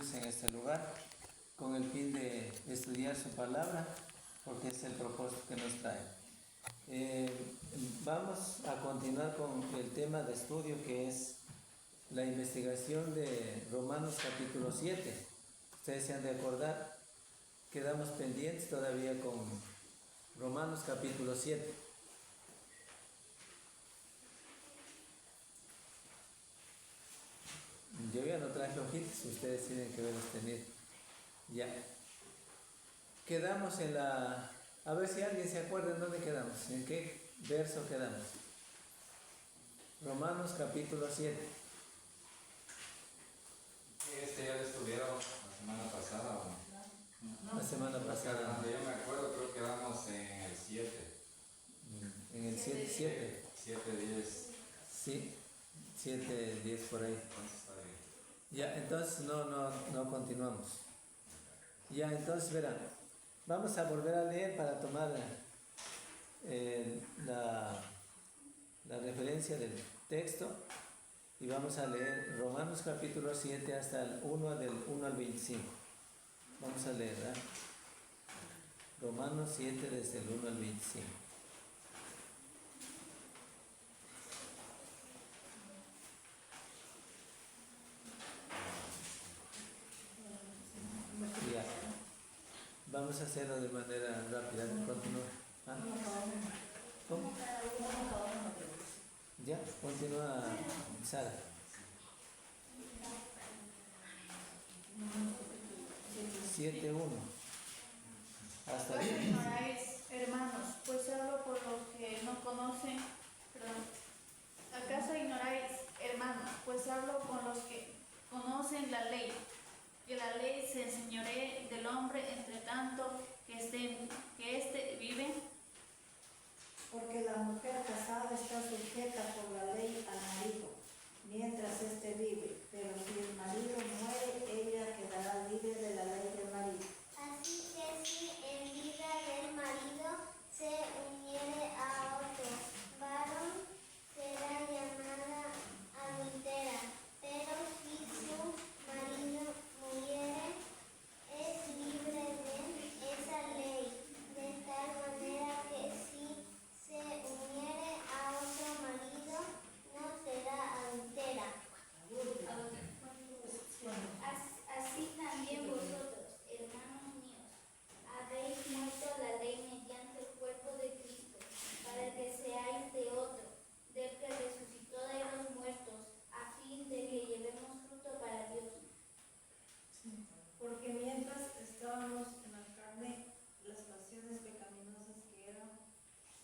reunidos en este lugar con el fin de estudiar su palabra, porque es el propósito que nos trae. Vamos a continuar con el tema de estudio, que es la investigación de Romanos capítulo 7. Ustedes se han de acordar, quedamos pendientes todavía con Romanos capítulo 7. Yo ya no traje hojitas, ustedes tienen que verlos tener. Ya. Quedamos en la... A ver si alguien se acuerda en dónde quedamos, en qué verso quedamos. Romanos capítulo 7. Ya lo estudiaron la semana pasada, ¿o no? La semana pasada. Yo me acuerdo, creo que vamos en el 7. En el 7. 7, 10. Sí, 7, 10 por ahí. Entonces está bien. Ya, entonces no continuamos. Ya, entonces verán, vamos a volver a leer para tomar la referencia del texto, y vamos a leer Romanos capítulo 7 hasta el 1 del 1 al 25. Vamos a leer, ¿verdad? Romanos 7 desde el 1 al 25. Ya. Vamos a hacerlo de manera rápida. Continúa. ¿Ah? ¿Cómo? Ya, continúa, Sara. 7:1 hasta ¿Acaso el... ignoráis, hermanos? Pues hablo por los que no conocen, ¿Acaso ignoráis, hermanos? Pues hablo con los que conocen la ley, que la ley se enseñoree del hombre entre tanto que éste vive. Porque la mujer casada está sujeta por la ley al marido, mientras éste vive, pero si el marido muere, ella quedará libre de la ley del marido. Así que si en vida del marido se uniere a otro varón, será llamada adúltera, pero si su marido muriere, es libre de esa ley, de tal manera que si se uniere a otro marido, no será adúltera. Así también vosotros, hermanos míos, habéis muerto la ley mediante el cuerpo de Cristo, para que seáis de otro, del que resucitó de los muertos, a fin de que llevemos fruto para Dios. Porque mientras estábamos en la carne, las pasiones pecaminosas que eran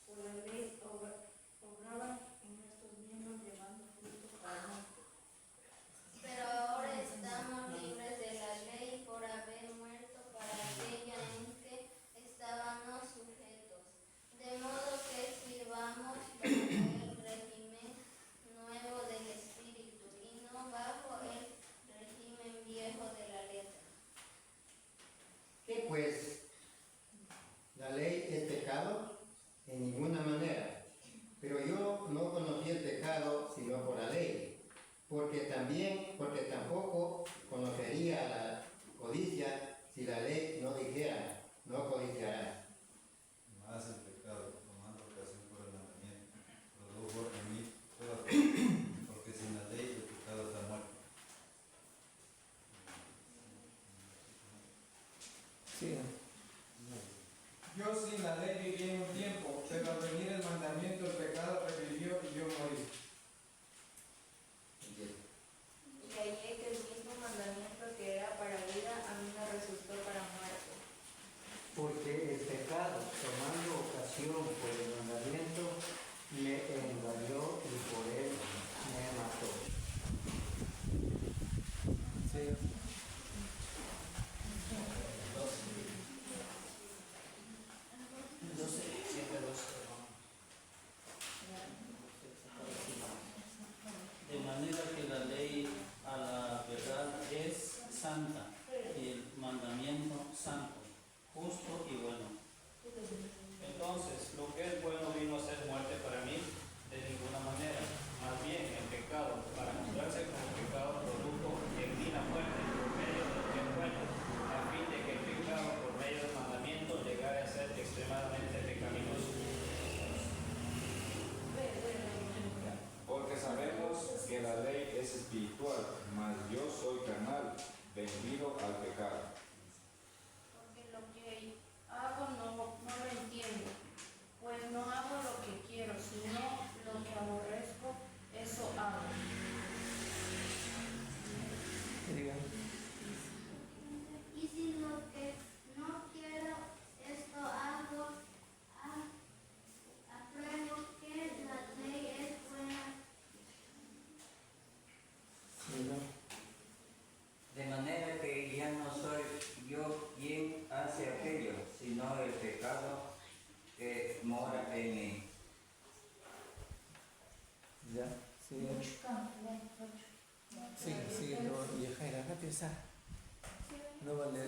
por la ley obraban en nuestros miembros, llevando fruto para muerte. Pero ahora estamos libres de la ley por haber muerto para aquella en que estábamos sujetos, de modo que sirvamos bajo el régimen nuevo del Espíritu y no bajo el régimen viejo de la letra. ¿Qué pues? ¿La ley es pecado? En ninguna manera. Pero yo no conocí el pecado sino por la ley, porque tampoco conocería la codicia si la ley no dijera, no codiciarás. Más el pecado, tomando ocasión por el mandamiento, produjo en mí toda cosa, porque sin la ley el pecado está muerto. Sí. Yo sin la ley viví en un tiempo, pero al venir el mandamiento el pecado revivió y yo morí. Y hallé que el mismo mandamiento que era para vida a mí me resultó para muerte. Porque el pecado, tomando ocasión por el mandamiento, me engañó y por él me mató. Sí. De manera que la ley a la verdad es santa y el mandamiento santo, justo y bueno. Entonces, lo que es bueno vino a ser muerte para mí de ninguna manera. Más bien, el pecado, para mostrarse como pecado, produjo en mí la muerte por medio de lo que Sigue, no, y Jaira, acá piensa. No vale.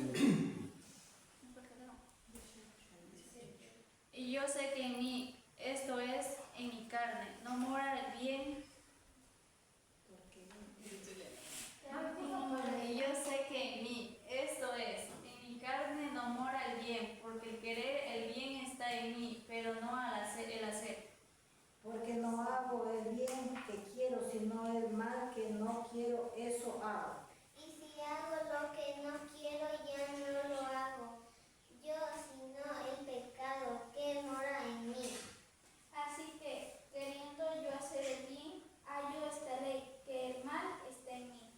Y yo sé que en mí, esto es, en mi carne, no mora el bien. Y yo sé que en mí, esto es, en mi carne no mora el bien, porque el querer el bien está en mí, pero no el hacer. Porque no hago el bien que quiero, sino el mal que no quiero, eso hago. Y si hago lo que no quiero, ya no lo hago yo, sino el pecado que mora en mí. Así que, queriendo yo hacer el bien, hallo esta ley, que el mal está en mí.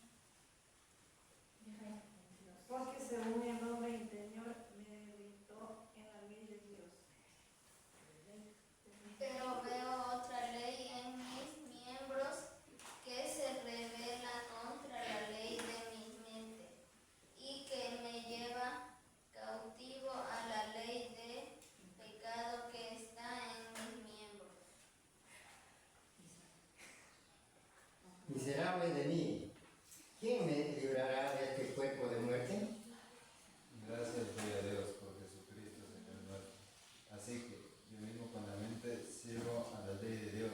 Porque según el hombre interior me dictó en la ley de Dios. Pero veo otra ley en mis miembros que se revela contra la ley de mi mente y que me lleva cautivo a la ley de pecado que está en mis miembros. Miserable de mí, ¿quién me librará de este cuerpo de muerte? Gracias doy a Dios por Jesucristo, Señor nuestro. Así que yo mismo con la mente sirvo a la ley de Dios,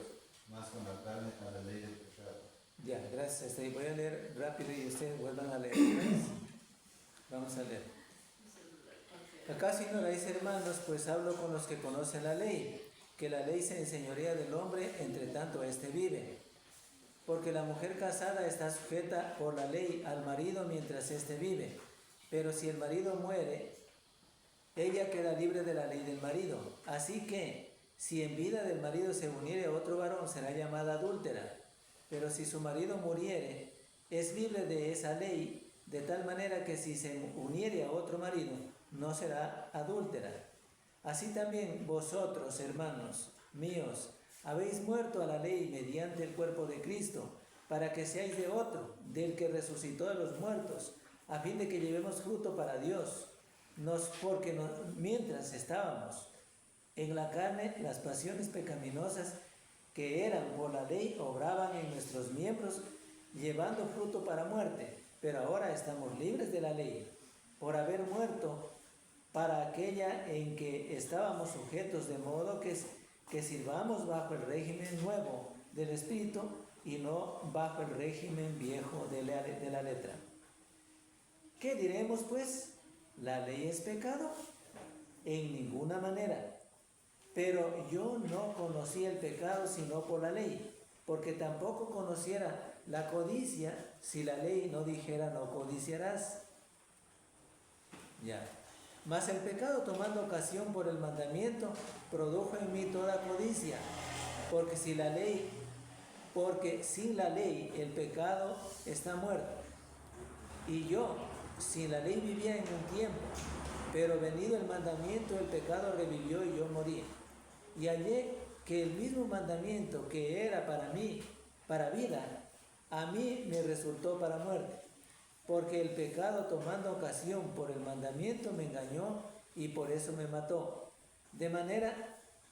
más con la carne a la ley del pecado. Ya, gracias. Voy a leer rápido y ustedes vuelvan a leer. ¿Ves? Vamos a leer. ¿Acaso ignoráis, hermanos, pues hablo con los que conocen la ley, que la ley se enseñorea del hombre, entre tanto éste vive? Porque la mujer casada está sujeta por la ley al marido mientras éste vive. Pero si el marido muere, ella queda libre de la ley del marido. Así que, si en vida del marido se uniere a otro varón, será llamada adúltera. Pero si su marido muriere, es libre de esa ley, de tal manera que si se uniere a otro marido, no será adúltera. Así también vosotros, hermanos míos, habéis muerto a la ley mediante el cuerpo de Cristo, para que seáis de otro, del que resucitó de los muertos, a fin de que llevemos fruto para Dios. Mientras estábamos en la carne, las pasiones pecaminosas que eran por la ley obraban en nuestros miembros, llevando fruto para muerte. Pero ahora estamos libres de la ley, por haber muerto para aquella en que estábamos sujetos, de modo que sirvamos bajo el régimen nuevo del Espíritu y no bajo el régimen viejo de la letra. ¿Qué diremos pues? ¿La ley es pecado? En ninguna manera. Pero yo no conocí el pecado sino por la ley, porque tampoco conociera la codicia si la ley no dijera no codiciarás. Ya. Mas el pecado, tomando ocasión por el mandamiento, produjo en mí toda codicia, porque sin la ley el pecado está muerto. Y yo sin la ley vivía en un tiempo, pero venido el mandamiento, el pecado revivió y yo morí. Y hallé que el mismo mandamiento que era para mí, para vida, a mí me resultó para muerte. Porque el pecado, tomando ocasión por el mandamiento, me engañó y por eso me mató. De manera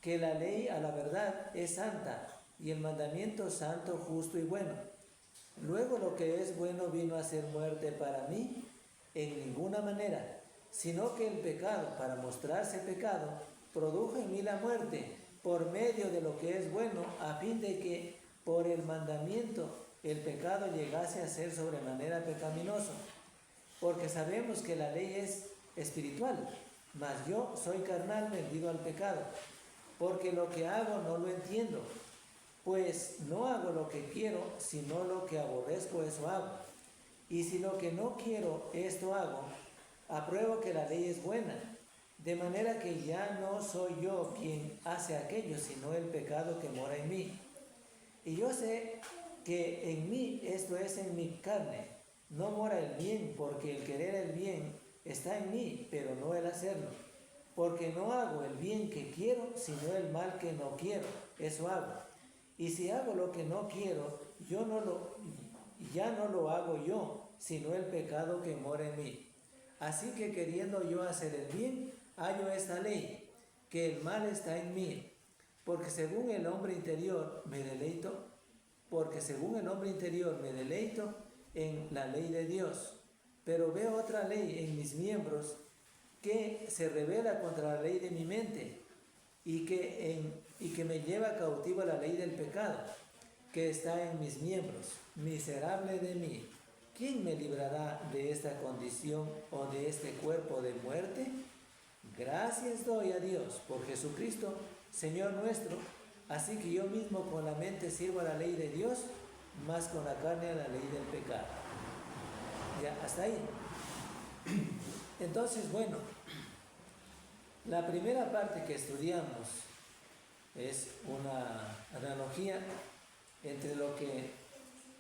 que la ley a la verdad es santa y el mandamiento santo, justo y bueno. Luego lo que es bueno vino a ser muerte para mí en ninguna manera, sino que el pecado, para mostrarse pecado, produjo en mí la muerte por medio de lo que es bueno, a fin de que por el mandamiento el pecado llegase a ser sobremanera pecaminoso. Porque sabemos que la ley es espiritual, mas yo soy carnal, vendido al pecado. Porque lo que hago no lo entiendo, pues no hago lo que quiero, sino lo que aborrezco, eso hago. Y si lo que no quiero, esto hago, apruebo que la ley es buena, de manera que ya no soy yo quien hace aquello, sino el pecado que mora en mí. Y yo sé que en mí, esto es en mi carne, no mora el bien, porque el querer el bien está en mí, pero no el hacerlo. Porque no hago el bien que quiero, sino el mal que no quiero, eso hago. Y si hago lo que no quiero, ya no lo hago yo, sino el pecado que mora en mí. Así que queriendo yo hacer el bien, hallo esta ley, que el mal está en mí, porque según el hombre interior me deleito porque según el hombre interior me deleito en la ley de Dios, pero veo otra ley en mis miembros que se revela contra la ley de mi mente y que me lleva cautivo a la ley del pecado que está en mis miembros. Miserable de mí, ¿quién me librará de esta condición o de este cuerpo de muerte? Gracias doy a Dios por Jesucristo, Señor nuestro. Así que yo mismo con la mente sirvo a la ley de Dios, más con la carne a la ley del pecado. Ya, hasta ahí. Entonces, bueno, la primera parte que estudiamos es una analogía entre lo que,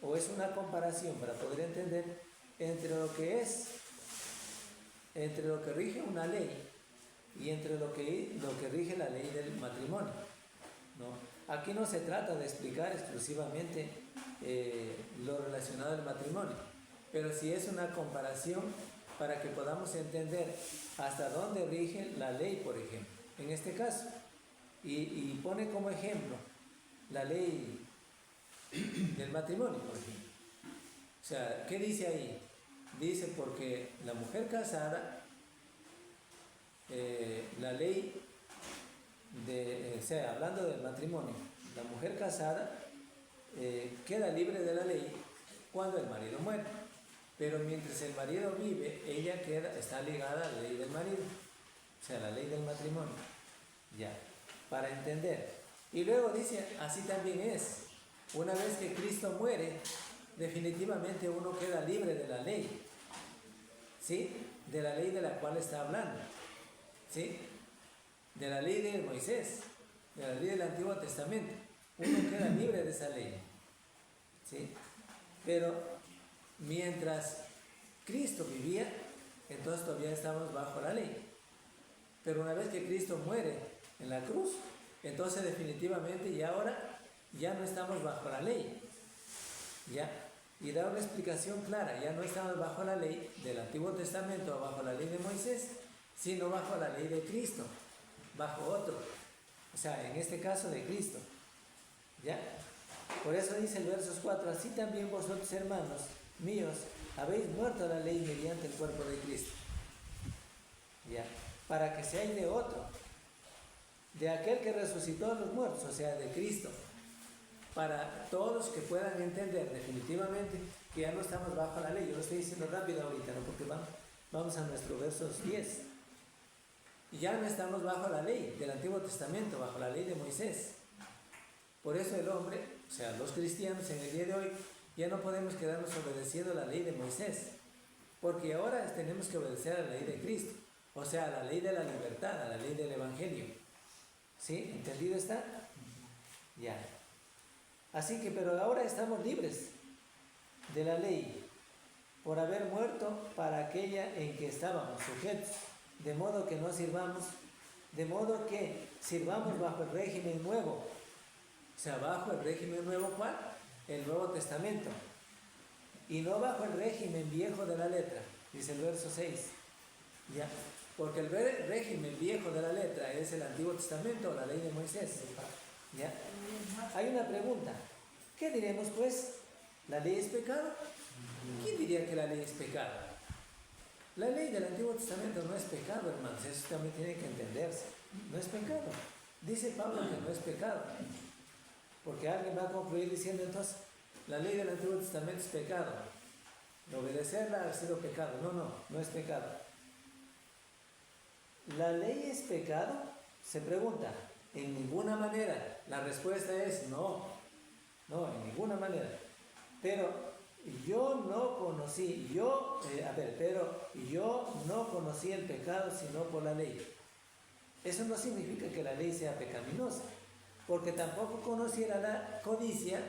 o es una comparación para poder entender, entre lo que rige una ley y entre lo que rige la ley del matrimonio, ¿no? Aquí no se trata de explicar exclusivamente lo relacionado al matrimonio, pero sí es una comparación para que podamos entender hasta dónde rige la ley, por ejemplo, en este caso. Y pone como ejemplo la ley del matrimonio, por ejemplo. O sea, ¿qué dice ahí? Dice porque la mujer casada, la ley o sea, hablando del matrimonio, la mujer casada queda libre de la ley cuando el marido muere. Pero mientras el marido vive, ella está ligada a la ley del marido, o sea, la ley del matrimonio. Ya, para entender. Y luego dice, así también es. Una vez que Cristo muere, definitivamente uno queda libre de la ley, ¿sí? De la ley de la cual está hablando, ¿sí? De la ley de Moisés, de la ley del Antiguo Testamento. Uno queda libre de esa ley, ¿sí? Pero mientras Cristo vivía, entonces todavía estamos bajo la ley. Pero una vez que Cristo muere en la cruz, entonces definitivamente y ahora ya no estamos bajo la ley. ¿Ya? Y da una explicación clara, ya no estamos bajo la ley del Antiguo Testamento o bajo la ley de Moisés, sino bajo la ley de Cristo, bajo otro. O sea, en este caso de Cristo. ¿Ya? Por eso dice el versos 4, así también vosotros, hermanos míos, habéis muerto a la ley mediante el cuerpo de Cristo. ¿Ya? Para que seáis de otro, de aquel que resucitó a los muertos, o sea, de Cristo. Para todos que puedan entender definitivamente que ya no estamos bajo la ley. Yo lo estoy diciendo rápido ahorita, ¿no? Porque vamos a nuestro versos 10. Y ya no estamos bajo la ley del Antiguo Testamento, bajo la ley de Moisés. Por eso el hombre, o sea, los cristianos en el día de hoy, ya no podemos quedarnos obedeciendo la ley de Moisés, porque ahora tenemos que obedecer a la ley de Cristo, o sea, a la ley de la libertad, a la ley del Evangelio. ¿Sí? ¿Entendido está? Ya. Así que, pero ahora estamos libres de la ley por haber muerto para aquella en que estábamos sujetos, de modo que sirvamos bajo el régimen nuevo. O sea, bajo el régimen nuevo, ¿cuál? El Nuevo Testamento. Y no bajo el régimen viejo de la letra, dice el verso 6. ¿Ya? Porque el régimen viejo de la letra es el Antiguo Testamento o la ley de Moisés. ¿Ya? Hay una pregunta. ¿Qué diremos pues? ¿La ley es pecado? ¿Quién diría que la ley es pecado? La ley del Antiguo Testamento no es pecado, hermanos. Eso también tiene que entenderse. No es pecado. Dice Pablo que no es pecado. Porque alguien va a concluir diciendo entonces, la ley del Antiguo Testamento es pecado. Obedecerla ha sido pecado. No es pecado. ¿La ley es pecado? Se pregunta. En ninguna manera. La respuesta es no, en ninguna manera. Pero yo no conocí el pecado sino por la ley. Eso no significa que la ley sea pecaminosa, porque tampoco conociera la codicia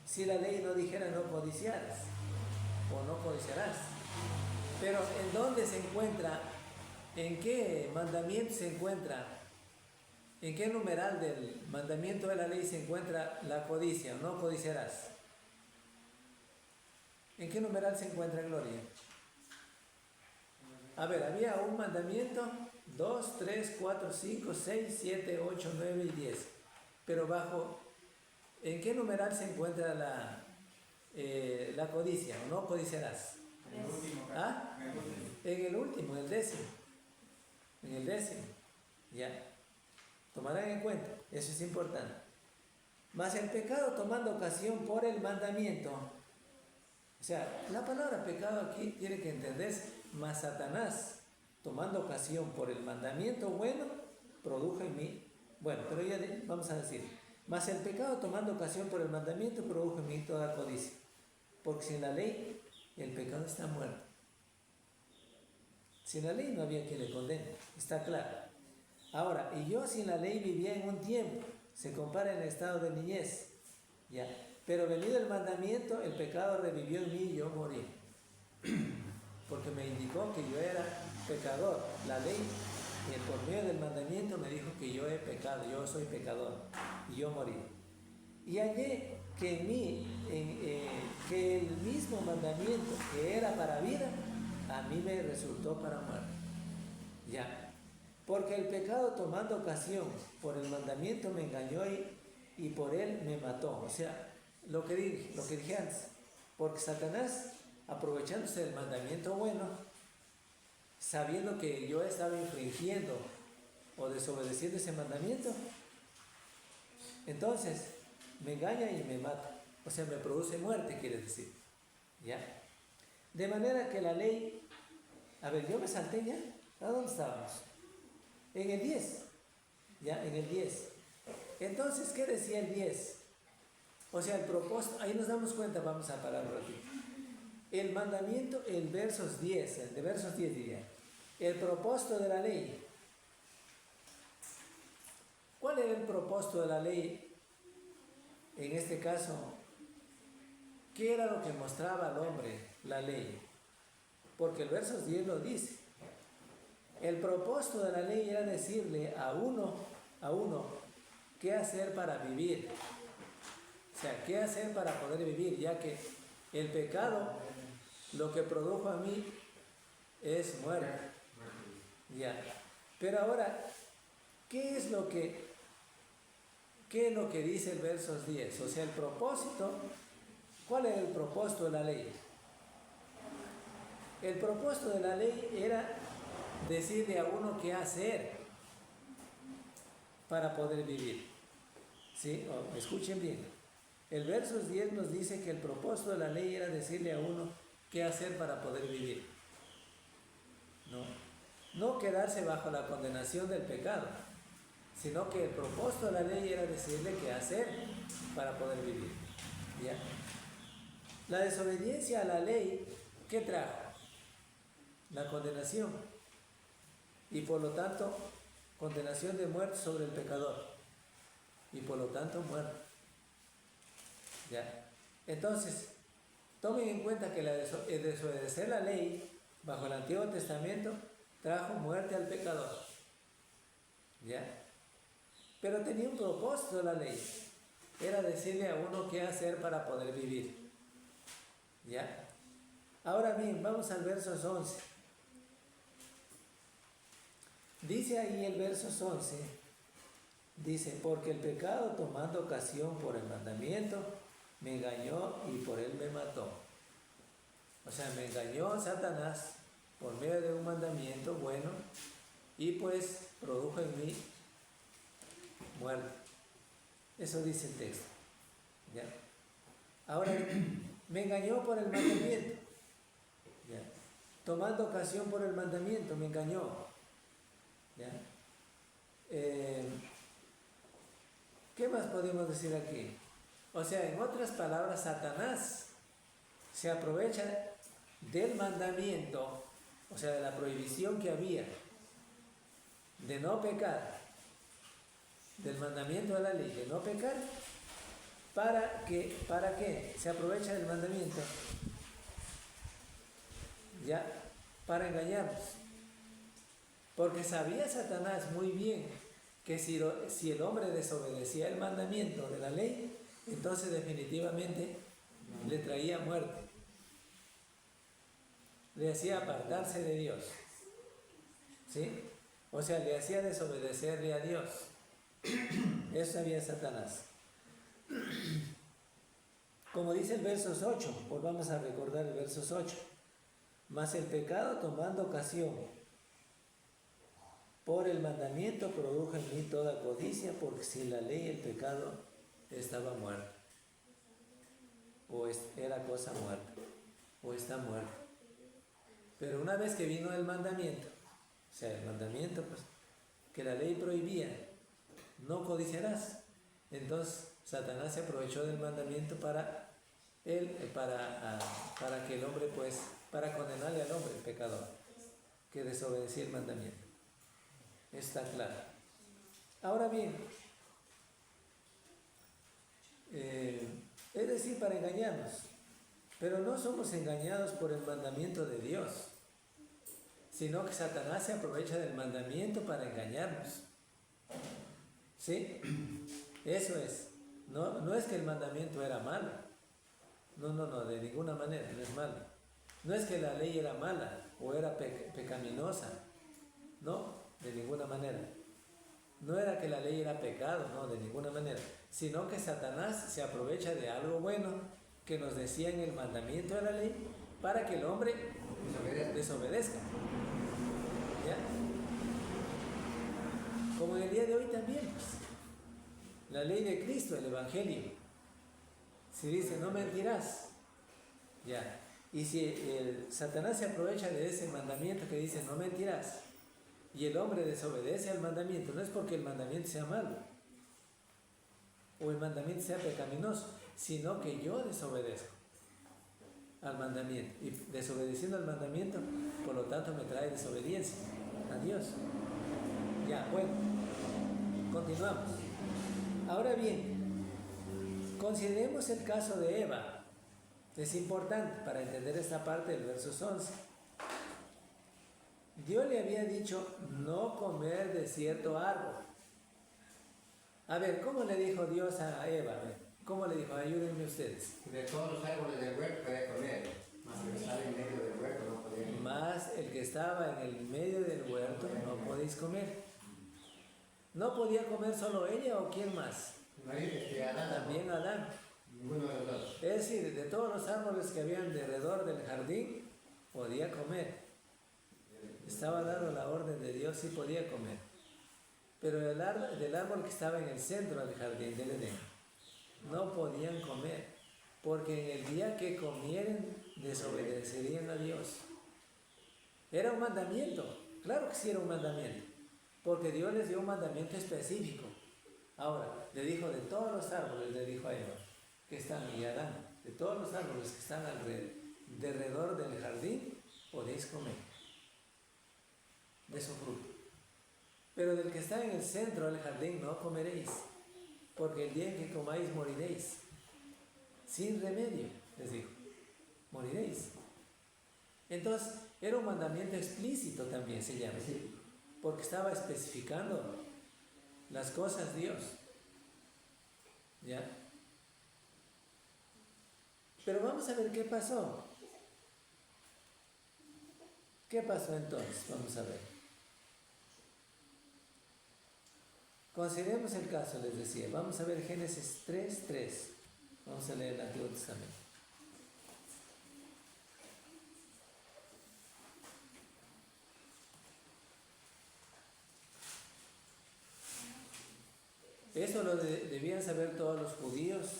si la ley no dijera no codiciarás o no codiciarás. Pero ¿en dónde se encuentra? ¿En qué mandamiento se encuentra? ¿En qué numeral del mandamiento de la ley se encuentra la codicia? No codiciarás. ¿En qué numeral se encuentra, Gloria? A ver, había un mandamiento, 2, 3, 4, 5, 6, 7, 8, 9 y 10. Pero bajo ¿En qué numeral se encuentra la codicia? ¿O no codiciarás? En el último. ¿Ah? En el último, en el décimo. En el décimo. Ya. Tomarán en cuenta. Eso es importante. Mas el pecado tomando ocasión por el mandamiento. O sea, la palabra pecado aquí tiene que entenderse. Mas Satanás, tomando ocasión por el mandamiento bueno, produjo en mí. Bueno, pero ya vamos a decir. Mas el pecado tomando ocasión por el mandamiento produjo en mí toda codicia. Porque sin la ley, el pecado está muerto. Sin la ley no había quien le condene. Está claro. Ahora, y yo sin la ley vivía en un tiempo. Se compara en el estado de niñez. ¿Ya? Pero venido el mandamiento, el pecado revivió en mí y yo morí. Porque me indicó que yo era pecador. La ley, por medio del mandamiento, me dijo que yo he pecado, yo soy pecador. Y yo morí. Y hallé que en mí, que el mismo mandamiento que era para vida, a mí me resultó para muerte. Ya. Porque el pecado tomando ocasión por el mandamiento me engañó y por él me mató. O sea, lo que dije antes. Porque Satanás, aprovechándose del mandamiento bueno, sabiendo que yo estaba infringiendo o desobedeciendo ese mandamiento, entonces me engaña y me mata. O sea, me produce muerte, quiere decir. ¿Ya? De manera que la ley... A ver, yo me salté ya. ¿A dónde estábamos? En el 10. Ya, en el 10. Entonces, ¿qué decía el 10? O sea, el propósito... Ahí nos damos cuenta, vamos a parar un ratito. El mandamiento, el versos 10, el de versos 10 diría. El propósito de la ley. ¿Cuál era el propósito de la ley? En este caso, ¿qué era lo que mostraba al hombre la ley? Porque el verso 10 lo dice. El propósito de la ley era decirle a uno, qué hacer para vivir. O sea, qué hacer para poder vivir, ya que el pecado, lo que produjo a mí es muerte. Ya. Pero ahora, ¿qué es lo que dice el verso 10? O sea, el propósito, ¿cuál era el propósito de la ley? El propósito de la ley era decirle a uno qué hacer para poder vivir. ¿Sí? Escuchen bien. El verso 10 nos dice que el propósito de la ley era decirle a uno qué hacer para poder vivir. No quedarse bajo la condenación del pecado, sino que el propósito de la ley era decirle qué hacer para poder vivir. ¿Ya? La desobediencia a la ley, ¿qué trajo? La condenación. Y por lo tanto, condenación de muerte sobre el pecador. Y por lo tanto, muerte. ¿Ya? Entonces, tomen en cuenta que el desobedecer la ley bajo el Antiguo Testamento trajo muerte al pecador. ¿Ya? Pero tenía un propósito la ley. Era decirle a uno qué hacer para poder vivir. ¿Ya? Ahora bien, vamos al verso 11. Dice ahí el verso 11, dice, porque el pecado tomando ocasión por el mandamiento, me engañó y por él me mató. O sea, me engañó Satanás por medio de un mandamiento bueno y pues produjo en mí muerte. Eso dice el texto. ¿Ya? Ahora, me engañó por el mandamiento. ¿Ya? Tomando ocasión por el mandamiento, me engañó. ¿Ya? ¿Qué más podemos decir aquí? O sea, en otras palabras, Satanás se aprovecha del mandamiento, o sea, de la prohibición que había de no pecar, del mandamiento de la ley, de no pecar, ¿para qué? Se aprovecha del mandamiento, ya, para engañarnos. Porque sabía Satanás muy bien que si el hombre desobedecía el mandamiento de la ley, entonces definitivamente le traía muerte. Le hacía apartarse de Dios. ¿Sí? O sea, le hacía desobedecerle a Dios. Eso sabía Satanás. Como dice el verso 8, volvamos a recordar el verso 8. Mas el pecado tomando ocasión por el mandamiento produjo en mí toda codicia, porque sin la ley el pecado estaba muerto, o era cosa muerta, o está muerto. Pero una vez que vino el mandamiento, o sea, el mandamiento pues, que la ley prohibía, no codiciarás. Entonces Satanás se aprovechó del mandamiento para que el hombre pues, para condenarle al hombre, el pecador, que desobedecía el mandamiento. Está claro. Ahora bien, es decir, para engañarnos, pero no somos engañados por el mandamiento de Dios, sino que Satanás se aprovecha del mandamiento para engañarnos. ¿Sí? Eso es. No es que el mandamiento era malo. No, de ninguna manera, no es malo. No es que la ley era mala o era pecaminosa. No, de ninguna manera. No era que la ley era pecado, no, de ninguna manera. Sino que Satanás se aprovecha de algo bueno que nos decía en el mandamiento de la ley para que el hombre desobedezca. ¿Ya? Como en el día de hoy también, pues, la ley de Cristo, el Evangelio. Si dice, no mentirás, ya. Y si Satanás se aprovecha de ese mandamiento que dice, no mentirás, y el hombre desobedece al mandamiento, no es porque el mandamiento sea malo, o el mandamiento sea pecaminoso, sino que yo desobedezco al mandamiento. Y desobedeciendo al mandamiento, por lo tanto me trae desobediencia a Dios. Ya, bueno, continuamos. Ahora bien, consideremos el caso de Eva. Es importante para entender esta parte del verso 11. Dios le había dicho no comer de cierto árbol. A ver, ¿cómo le dijo Dios a Eva? A ver, ¿cómo le dijo? Ayúdenme ustedes. De todos los árboles del huerto podía comer, más el que estaba en medio del huerto no podía comer. Más el que estaba en el medio del huerto no podéis comer. ¿No podía comer solo ella o quién más? Adán, también Adán. Ninguno de los dos. Es decir, de todos los árboles que habían alrededor del jardín, podía comer. Estaba dando la orden de Dios, sí podía comer. Pero del árbol que estaba en el centro del jardín del Edén, no podían comer, porque en el día que comieran, desobedecerían a Dios. Era un mandamiento, claro que sí era un mandamiento, porque Dios les dio un mandamiento específico. Ahora, le dijo de todos los árboles, le dijo a Eva, que están, y a Adán, de todos los árboles que están alrededor del jardín, podéis comer de su fruto. Pero del que está en el centro del jardín no comeréis, porque el día en que comáis moriréis. Sin remedio, les dijo, moriréis. Entonces, era un mandamiento explícito también, se llama, porque estaba especificando las cosas Dios. ¿Ya? Pero vamos a ver qué pasó. ¿Qué pasó entonces? Vamos a ver. Consideremos el caso, les decía. Vamos a ver Génesis 3:3. Vamos a leer el Antiguo Testamento. Eso lo debían saber todos los judíos,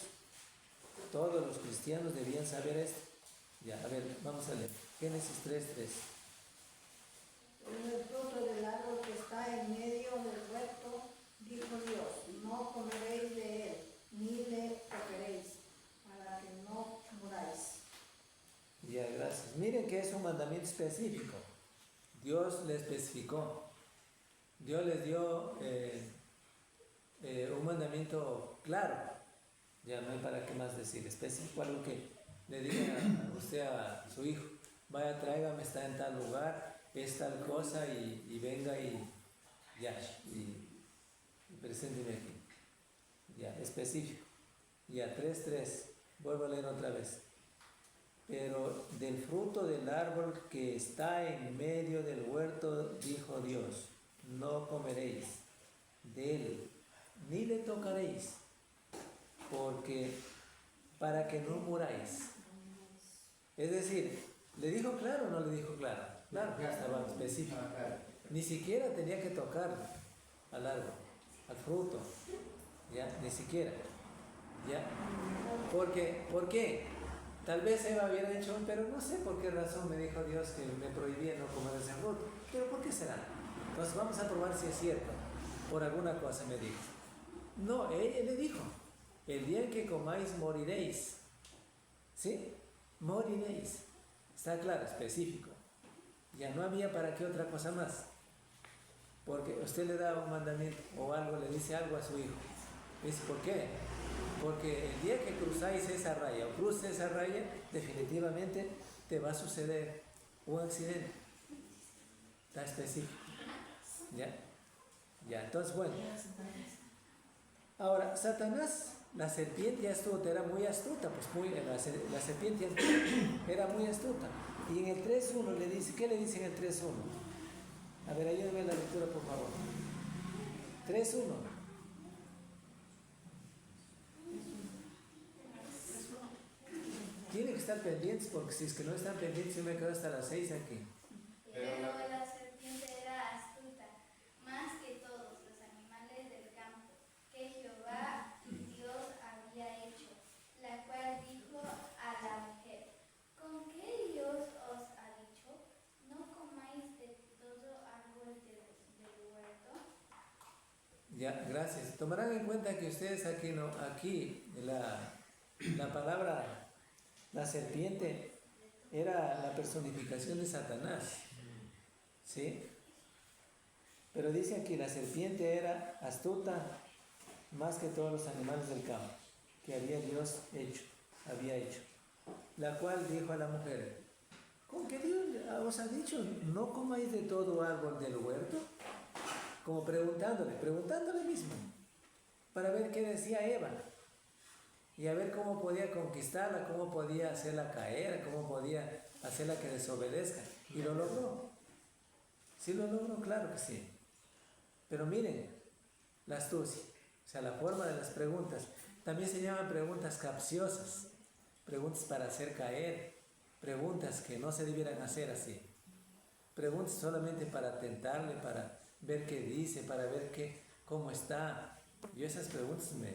todos los cristianos debían saber esto. Ya, a ver, vamos a leer. Génesis 3:3. El fruto del árbol que está en medio del huerto, dijo Dios, no comeréis de él, ni le tocaréis, para que no muráis. Ya, gracias. Miren que es un mandamiento específico. Dios le especificó. Dios les dio un mandamiento claro. Ya no hay para qué más decir. Específico, algo que le diga a usted a su hijo, vaya, tráigame, está en tal lugar, es tal cosa y venga y ya, y presénteme aquí. Ya, específico. Ya, 3:3. Vuelvo a leer otra vez. Pero del fruto del árbol que está en medio del huerto, dijo Dios, no comeréis de él, ni le tocaréis, porque para que no muráis. Es decir, ¿le dijo claro o no le dijo claro? Claro, estaba específico. Ni siquiera tenía que tocar al árbol, al fruto, ya, ni siquiera, ya. Porque, ¿por qué? Tal vez Eva hubiera dicho, pero no sé por qué razón me dijo Dios que me prohibía no comer ese fruto. Pero ¿por qué será? Entonces vamos a probar si es cierto. Por alguna cosa me dijo. No, él le dijo, el día en que comáis moriréis. ¿Sí? Moriréis. Está claro, específico. Ya no había para qué otra cosa más. Porque usted le da un mandamiento o algo, le dice algo a su hijo. Dice, ¿por qué? Porque el día que cruzáis esa raya o cruces esa raya, definitivamente te va a suceder un accidente. Está específico. ¿Ya? Ya, entonces bueno. Ahora, Satanás, la serpiente astuta, era muy astuta, pues la serpiente era muy astuta. Y en el 3.1 le dice, ¿qué le dice en el 3.1? A ver, ayúdame en la lectura, por favor. 3.1. Tienen que estar pendientes, porque si es que no están pendientes, yo me quedo hasta las 6 aquí. Pero la serpiente era astuta, más que todos los animales del campo, que Jehová Dios había hecho, la cual dijo a la mujer, ¿con qué Dios os ha dicho? ¿No comáis de todo árbol del huerto? Ya, gracias. Tomarán en cuenta que ustedes aquí la palabra, la serpiente, era la personificación de Satanás. ¿Sí? Pero dice aquí, la serpiente era astuta más que todos los animales del campo que había hecho, la cual dijo a la mujer, ¿con qué Dios os ha dicho, no comáis de todo árbol del huerto? Como preguntándole mismo, para ver qué decía Eva, y a ver cómo podía conquistarla, cómo podía hacerla caer, cómo podía hacerla que desobedezca, y lo logró. Sí lo logró, claro que sí. Pero miren, la astucia, o sea, la forma de las preguntas, también se llaman preguntas capciosas, preguntas para hacer caer, preguntas que no se debieran hacer así, preguntas solamente para tentarle, para ver qué dice, para ver cómo está. Yo esas preguntas me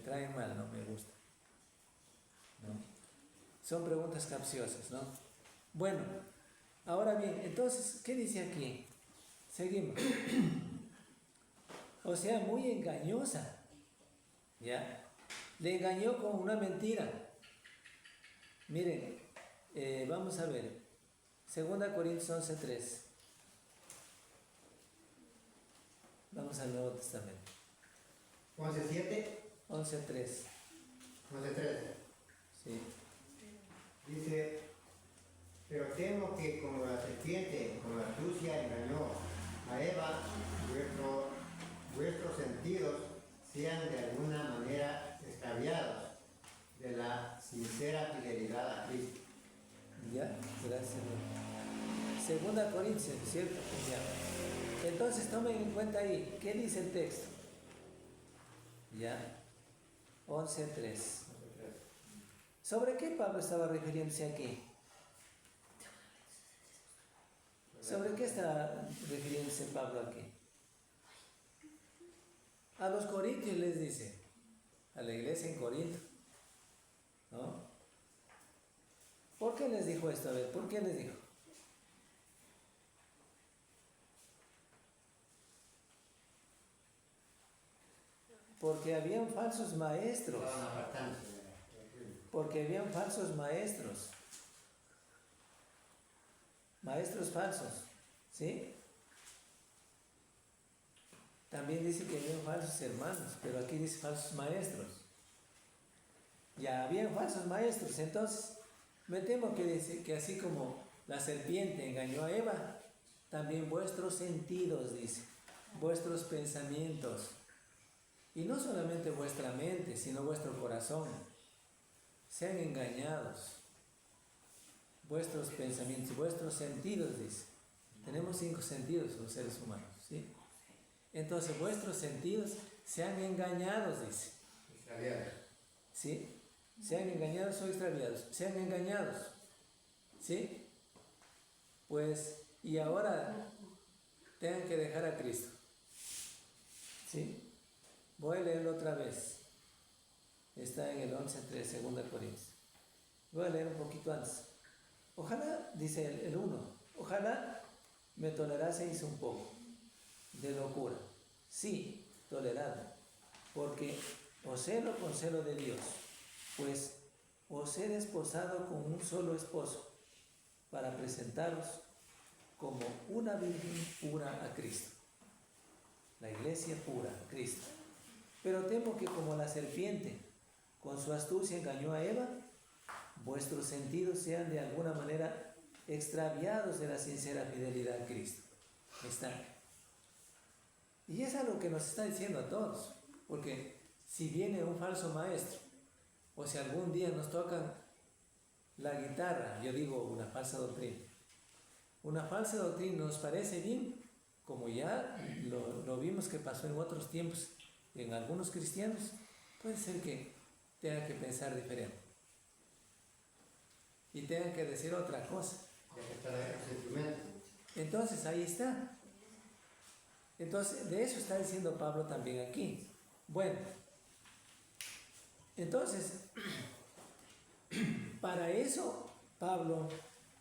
traen mal, no me gustan, ¿no? Son preguntas capciosas, ¿no? Bueno, ahora bien, entonces, ¿qué dice aquí? Seguimos. O sea, muy engañosa, ¿ya? Le engañó con una mentira. Miren, vamos a ver, 2 Corintios 11.3. Vamos al Nuevo Testamento. 11.7. 11.3. 11.3. Sí. Dice, pero temo que como la serpiente con astucia engañó a Eva, vuestros sentidos sean de alguna manera extraviados de la sincera fidelidad a Cristo. Ya, gracias. 2 Corintios, ¿cierto? Ya. Entonces tomen en cuenta ahí, ¿qué dice el texto? Ya, 11.3. ¿Sobre qué Pablo estaba refiriéndose aquí? ¿Sobre qué está refiriéndose Pablo aquí? A los corintios les dice, a la iglesia en Corinto, ¿no? ¿Por qué les dijo esto? A ver, ¿por qué les dijo? Porque habían falsos maestros. Porque habían falsos maestros. Maestros falsos. ¿Sí? También dice que habían falsos hermanos, pero aquí dice falsos maestros. Ya habían falsos maestros, entonces me temo que dice que así como la serpiente engañó a Eva, también vuestros sentidos, dice, vuestros pensamientos, y no solamente vuestra mente, sino vuestro corazón, sean engañados. Vuestros pensamientos, vuestros sentidos, dice. Tenemos 5 sentidos los seres humanos, ¿sí? Entonces vuestros sentidos sean engañados, dice. Extraviados. ¿Sí? Sean engañados o extraviados. Sean engañados. ¿Sí? Pues, y ahora tengan que dejar a Cristo. ¿Sí? Voy a leerlo otra vez. Está en el 11:3, 2 Corintios. Voy a leer un poquito antes. Ojalá, dice el 1, ojalá me toleraseis un poco de locura. Sí, toleradme, porque os celo con celo de Dios, pues os he desposado con un solo esposo, para presentaros como una virgen pura a Cristo. La iglesia pura, Cristo. Pero temo que como la serpiente con su astucia engañó a Eva, vuestros sentidos sean de alguna manera extraviados de la sincera fidelidad a Cristo. Está. Y es algo que nos está diciendo a todos, porque si viene un falso maestro, o si algún día nos tocan la guitarra, yo digo una falsa doctrina. Una falsa doctrina nos parece bien, como ya lo vimos que pasó en otros tiempos, en algunos cristianos, puede ser que tengan que pensar diferente. Y tengan que decir otra cosa. Entonces ahí está. Entonces de eso está diciendo Pablo también aquí. Bueno, entonces para eso Pablo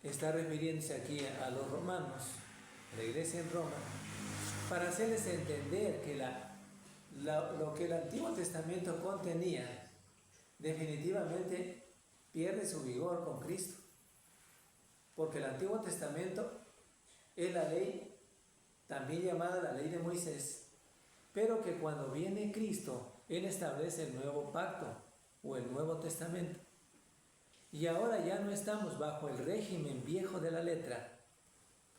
está refiriéndose aquí a los romanos, a la iglesia en Roma, para hacerles entender que lo que el Antiguo Testamento contenía definitivamente pierde su vigor con Cristo, porque el Antiguo Testamento es la ley, también llamada la ley de Moisés, pero que cuando viene Cristo, Él establece el nuevo pacto o el Nuevo Testamento. Y ahora ya no estamos bajo el régimen viejo de la letra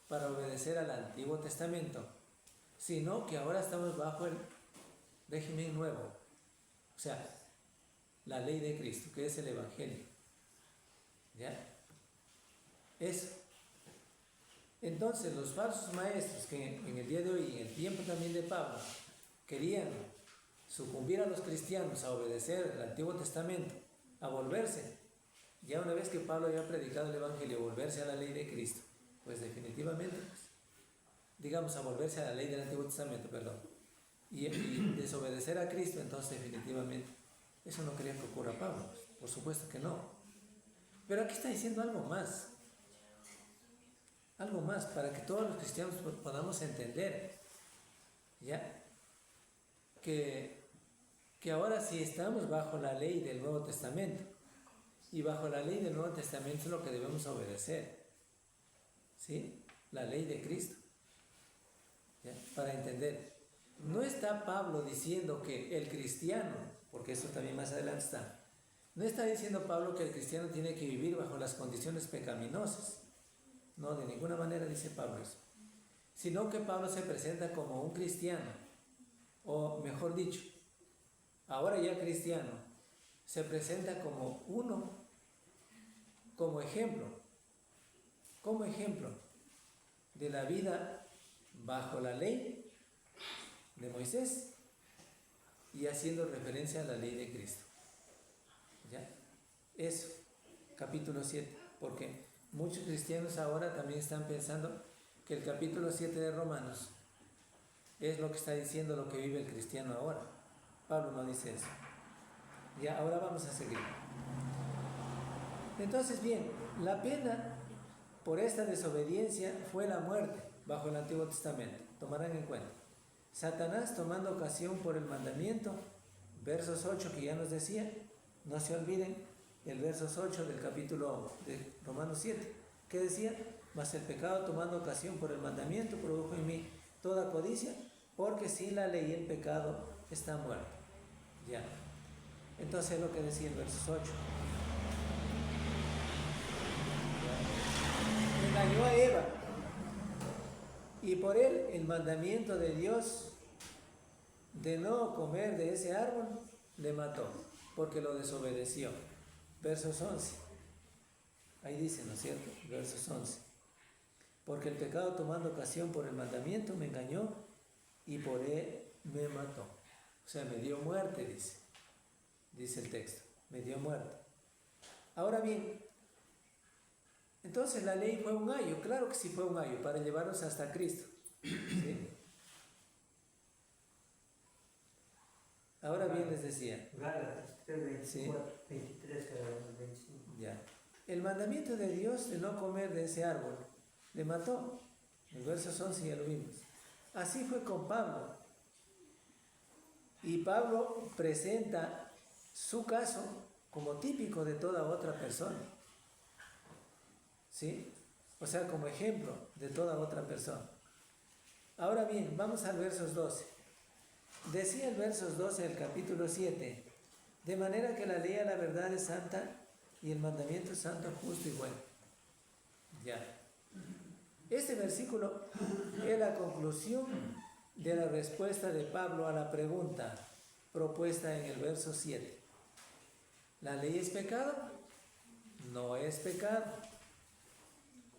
para obedecer al Antiguo Testamento, sino que ahora estamos bajo el régimen nuevo, o sea, la ley de Cristo, que es el Evangelio. ¿Ya? Eso. Entonces los falsos maestros que en el día de hoy, en el tiempo también de Pablo, querían sucumbir a los cristianos a obedecer el Antiguo Testamento, a volverse, ya una vez que Pablo había predicado el Evangelio, volverse a la ley de Cristo, pues definitivamente, digamos, a volverse a la ley del Antiguo Testamento, perdón, y desobedecer a Cristo, entonces definitivamente, eso no quería que ocurra Pablo, por supuesto que no. Pero aquí está diciendo algo más para que todos los cristianos podamos entender, ¿ya? Que ahora sí estamos bajo la ley del Nuevo Testamento, y bajo la ley del Nuevo Testamento es lo que debemos obedecer, ¿sí? La ley de Cristo, ¿ya? Para entender, no está Pablo diciendo que el cristiano, porque eso también más adelante está, no está diciendo Pablo que el cristiano tiene que vivir bajo las condiciones pecaminosas. No, de ninguna manera dice Pablo eso. Sino que Pablo se presenta como un cristiano, o mejor dicho, ahora ya cristiano, se presenta como uno, como ejemplo de la vida bajo la ley de Moisés y haciendo referencia a la ley de Cristo. ¿Ya? Eso, capítulo 7, porque muchos cristianos ahora también están pensando que el capítulo 7 de Romanos es lo que está diciendo lo que vive el cristiano ahora. Pablo no dice eso. Ya, ahora vamos a seguir. Entonces, bien, la pena por esta desobediencia fue la muerte bajo el Antiguo Testamento. Tomarán en cuenta. Satanás, tomando ocasión por el mandamiento, versos 8 que ya nos decía, no se olviden el versos 8 del capítulo de Romanos 7, que decía, mas el pecado tomando ocasión por el mandamiento produjo en mí toda codicia, porque sin la ley el pecado está muerto. Ya. Entonces es lo que decía el versos 8. Engañó a Eva, y por él el mandamiento de Dios de no comer de ese árbol le mató, porque lo desobedeció. Versos 11. Ahí dice, ¿no es cierto? Versos 11. Porque el pecado tomando ocasión por el mandamiento me engañó y por él me mató. O sea, me dio muerte, dice. dice el texto, me dio muerte. Ahora bien, entonces la ley fue un ayo, claro que sí fue un ayo, para llevarnos hasta Cristo. ¿Sí? Ahora bien les decía, Gálatas 3, 24, sí. 23, 25. Ya. El mandamiento de Dios de no comer de ese árbol le mató. En versos 11 ya lo vimos. Así fue con Pablo. Y Pablo presenta su caso como típico de toda otra persona. ¿Sí? O sea, como ejemplo de toda otra persona. Ahora bien, vamos al versos 12. Decía el versos 12 del capítulo 7, de manera que la ley a la verdad es santa y el mandamiento es santo, justo y bueno. Ya. Este versículo es la conclusión de la respuesta de Pablo a la pregunta propuesta en el verso 7. ¿La ley es pecado? No es pecado.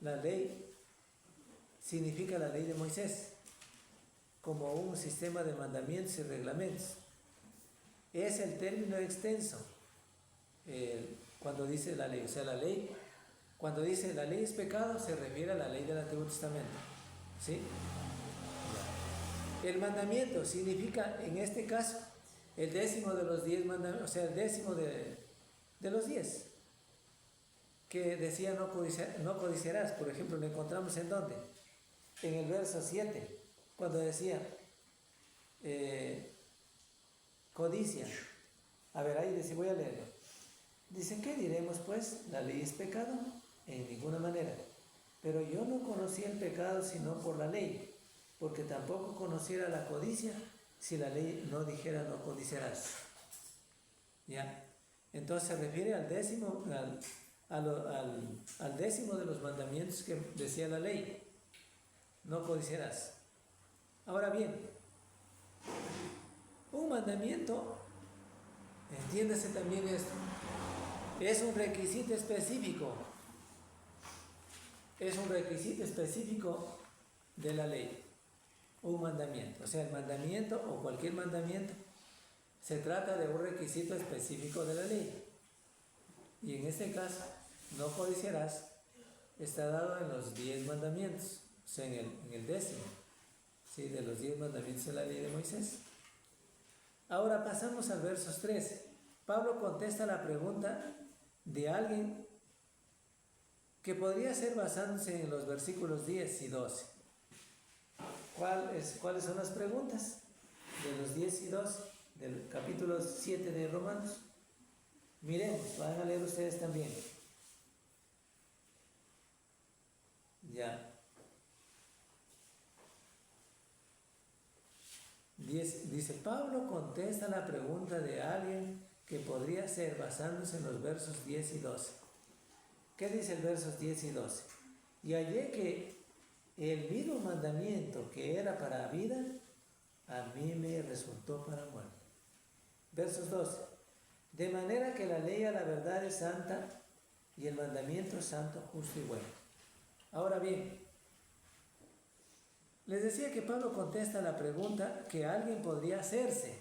La ley significa la ley de Moisés, como un sistema de mandamientos y reglamentos. Es el término extenso cuando dice la ley. O sea, la ley, cuando dice la ley es pecado, se refiere a la ley del Antiguo Testamento. ¿Sí? El mandamiento significa, en este caso, el décimo de los 10 mandamientos, o sea, el décimo de los 10, que decía no codiciarás. Por ejemplo, lo encontramos ¿en dónde? En el verso 7. Cuando decía codicia. A ver, ahí dice, voy a leerlo. Dice, ¿qué diremos pues? ¿La ley es pecado? En ninguna manera. Pero yo no conocía el pecado sino por la ley, porque tampoco conociera la codicia si la ley no dijera no codiciarás. ¿Ya? Entonces se refiere al décimo, al décimo de los mandamientos que decía la ley. No codiciarás. Ahora bien, un mandamiento, entiéndase también esto, es un requisito específico. Es un requisito específico de la ley. Un mandamiento. O sea, el mandamiento o cualquier mandamiento se trata de un requisito específico de la ley. Y en este caso, no codiciarás, está dado en los 10 mandamientos, o sea, en el décimo. ¿Sí? De los 10 mandamientos de la ley de Moisés. Ahora pasamos al versos 13. Pablo contesta la pregunta de alguien que podría ser basándose en los versículos 10 y 12. ¿Cuáles son las preguntas de los 10 y 12 del capítulo 7 de Romanos? Miremos, van a leer ustedes también. Ya. Dice, Pablo contesta la pregunta de alguien que podría ser basándose en los versos 10 y 12. ¿Qué dice el versos 10 y 12? Y hallé que el mismo mandamiento que era para vida, a mí me resultó para muerte. Versos 12. De manera que la ley a la verdad es santa y el mandamiento es santo, justo y bueno. Ahora bien, les decía que Pablo contesta la pregunta que alguien podría hacerse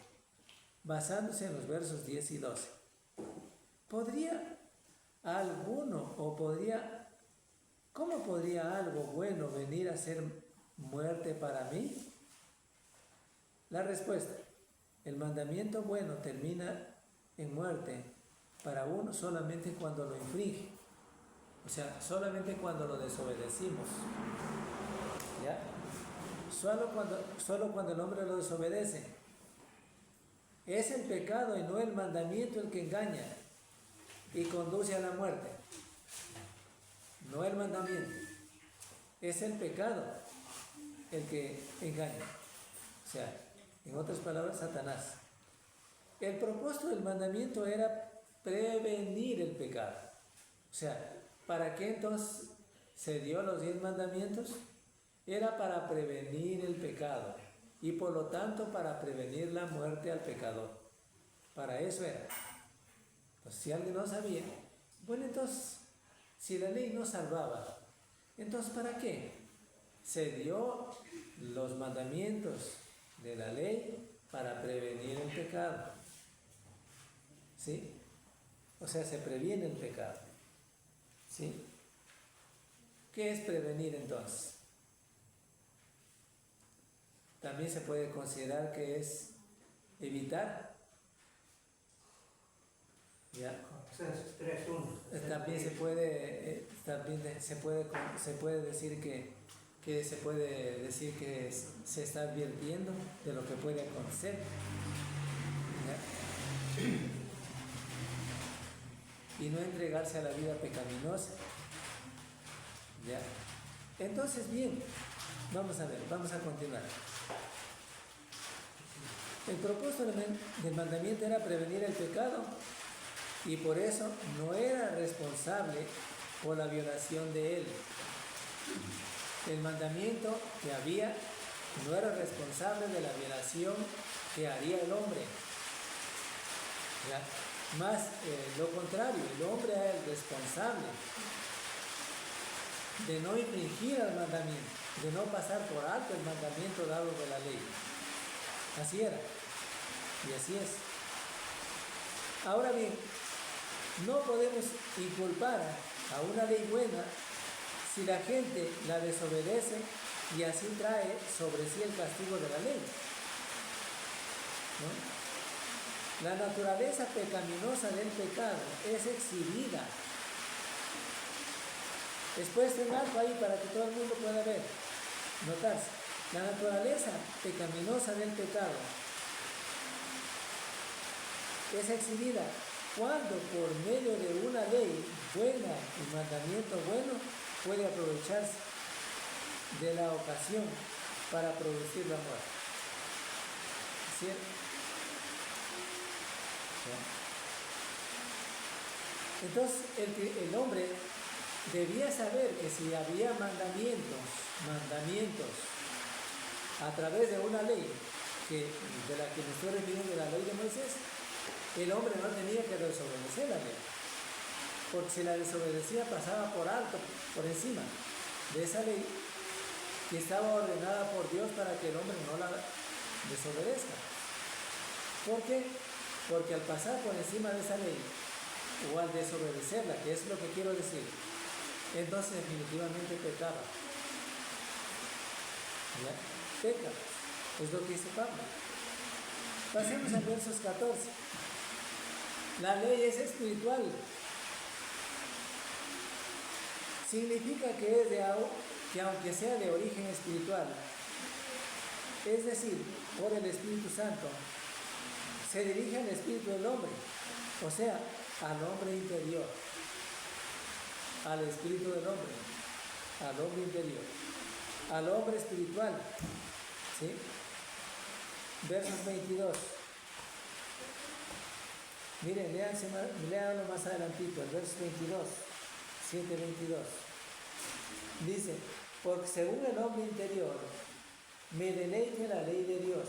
basándose en los versos 10 y 12. ¿Podría alguno cómo podría algo bueno venir a ser muerte para mí? La respuesta, el mandamiento bueno termina en muerte para uno solamente cuando lo infringe. O sea, solamente cuando lo desobedecimos. ¿Ya? Solo cuando el hombre lo desobedece. Es el pecado y no el mandamiento el que engaña y conduce a la muerte. No el mandamiento. Es el pecado el que engaña. O sea, en otras palabras, Satanás. El propósito del mandamiento era prevenir el pecado. O sea, ¿para qué entonces se dio los 10 mandamientos? Era para prevenir el pecado y por lo tanto para prevenir la muerte al pecador. Para eso era. Pues si alguien no sabía, bueno, entonces, si la ley no salvaba, entonces ¿para qué? Se dio los mandamientos de la ley para prevenir el pecado. ¿sí? O sea, se previene el pecado, ¿sí? ¿Qué es prevenir entonces? También se puede considerar que es evitar, ¿ya? También se puede decir que se está advirtiendo de lo que puede acontecer, ¿ya? Y no entregarse a la vida pecaminosa, ¿ya? Entonces, bien, vamos a ver, vamos a continuar. El propósito del mandamiento era prevenir el pecado y por eso no era responsable por la violación de él. El mandamiento que había no era responsable de la violación que haría el hombre. ¿Ya? Más lo contrario, el hombre era el responsable de no infringir el mandamiento, de no pasar por alto el mandamiento dado de la ley. Así era, y así es. Ahora bien, no podemos inculpar a una ley buena si la gente la desobedece y así trae sobre sí el castigo de la ley, ¿no? La naturaleza pecaminosa del pecado es exhibida. Después de marco ahí para que todo el mundo pueda ver, notarse. La naturaleza pecaminosa del pecado es exhibida cuando por medio de una ley buena y mandamiento bueno puede aprovecharse de la ocasión para producir la muerte. ¿Cierto? Entonces el hombre debía saber que si había mandamientos a través de una ley de la que me estoy refiriendo, de la ley de Moisés, el hombre no tenía que desobedecer la ley, porque si la desobedecía pasaba por alto, por encima de esa ley que estaba ordenada por Dios para que el hombre no la desobedezca. ¿Por qué? Porque al pasar por encima de esa ley o al desobedecerla, que es lo que quiero decir, entonces definitivamente pecaba. ¿Ya? Peca, es lo que dice Pablo. Pasemos al versos 14. La ley es espiritual. Significa que aunque sea de origen espiritual, es decir, por el Espíritu Santo, se dirige al espíritu del hombre, o sea, al hombre interior, al espíritu del hombre, al hombre interior, al hombre espiritual, ¿sí? Versos 22. Miren, léanlo más adelantito, el verso 22, 7:22. Dice, porque según el hombre interior, me deleite la ley de Dios,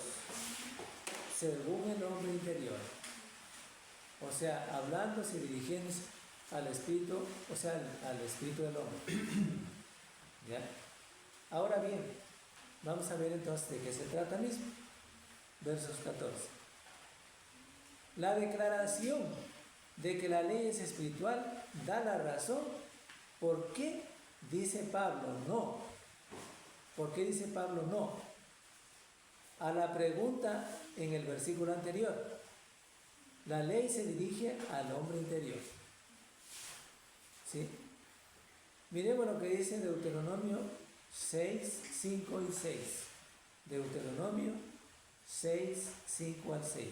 según el hombre interior. O sea, hablándose y dirigiéndose al espíritu, o sea, al espíritu del hombre. ¿Ya? Ahora bien, vamos a ver entonces de qué se trata mismo. Versos 14. La declaración de que la ley es espiritual da la razón. ¿Por qué dice Pablo no? ¿Por qué dice Pablo no? A la pregunta en el versículo anterior. La ley se dirige al hombre interior. ¿Sí? Miremos lo que dice Deuteronomio 6, 5 y 6. Deuteronomio 6, 5 al 6.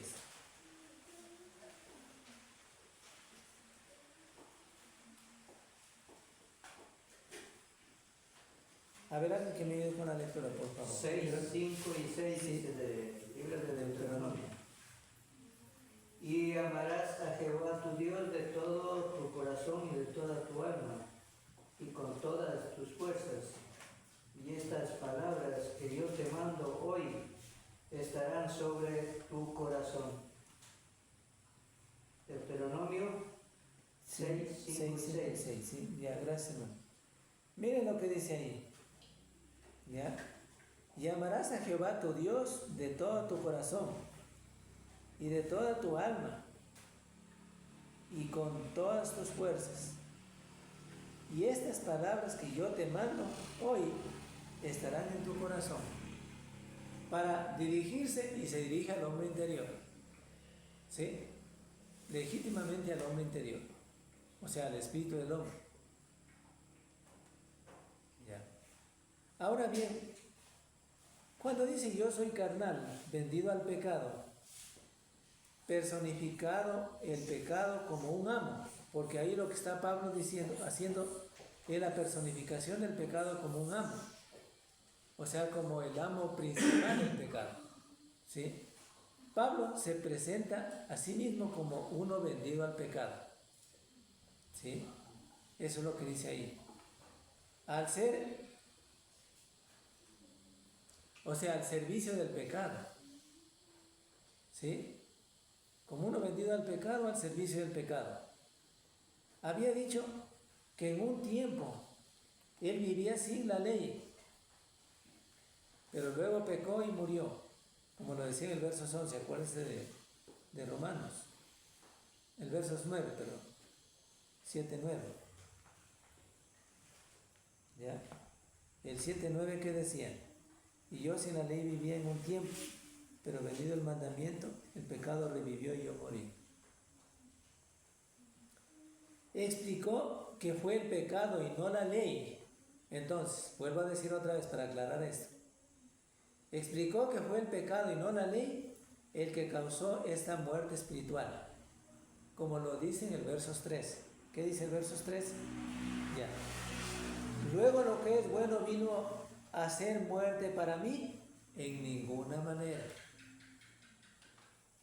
A ver, alguien que me ayude con la lectura, por favor. 6, 5 y 6 Sí. dice del libro de Deuteronomio. Y amarás a Jehová tu Dios de todo tu corazón y de toda tu alma y con todas tus fuerzas. Y estas palabras que yo te mando hoy estarán sobre tu corazón. Deuteronomio 6, 5 y 6. Sí. Ya, gracias, hermano. Miren lo que dice ahí. ¿Ya? Y amarás a Jehová tu Dios de todo tu corazón y de toda tu alma y con todas tus fuerzas. Y estas palabras que yo te mando hoy estarán en tu corazón para dirigirse, y se dirige al hombre interior, ¿sí? Legítimamente al hombre interior, o sea, al espíritu del hombre. Ya. Ahora bien, cuando dice yo soy carnal, vendido al pecado, personificado el pecado como un amo, porque ahí lo que está Pablo diciendo, haciendo es la personificación del pecado como un amo, o sea, como el amo principal del pecado, ¿sí? Pablo se presenta a sí mismo como uno vendido al pecado, ¿sí? Eso es lo que dice ahí. Al ser, o sea, al servicio del pecado, ¿sí? Como uno vendido al pecado, al servicio del pecado. Había dicho que en un tiempo él vivía sin la ley, pero luego pecó y murió, como lo decía en el verso 11, acuérdense de Romanos, el verso 9, perdón, 7, 9. ¿Ya? El 7, 9, ¿qué decía? Y yo sin la ley vivía en un tiempo, pero venido el mandamiento, el pecado revivió y yo morí. Explicó que fue el pecado y no la ley. Entonces, vuelvo a decir otra vez para aclarar esto. Explicó que fue el pecado y no la ley el que causó esta muerte espiritual, como lo dice en el versos 3. ¿Qué dice el versos 3? Ya. Luego lo que es bueno vino a ser muerte para mí en ninguna manera,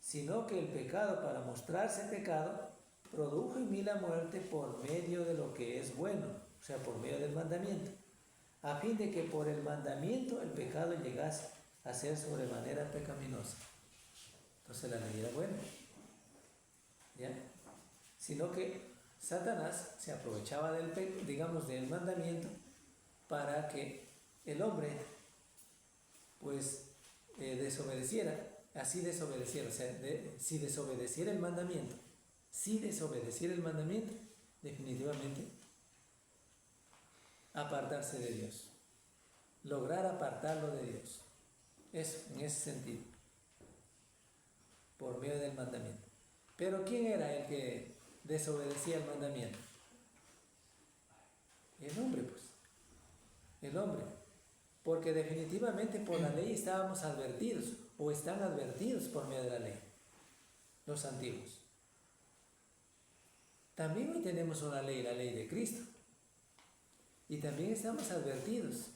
sino que el pecado, para mostrarse pecado, produjo en mí la muerte por medio de lo que es bueno, o sea, por medio del mandamiento, a fin de que por el mandamiento el pecado llegase a ser sobremanera pecaminosa. Entonces la ley era buena, ¿ya? Sino que Satanás se aprovechaba del mandamiento para que el hombre pues desobedeciera, así desobedeciera, o sea, si desobedeciera el mandamiento, definitivamente apartarse de Dios, lograr apartarlo de Dios. Eso, en ese sentido, por medio del mandamiento. Pero ¿quién era el que desobedecía el mandamiento? El hombre, pues. El hombre. Porque definitivamente por la ley estábamos advertidos, o están advertidos por medio de la ley, los antiguos. También hoy tenemos una ley, la ley de Cristo. Y también estamos advertidos.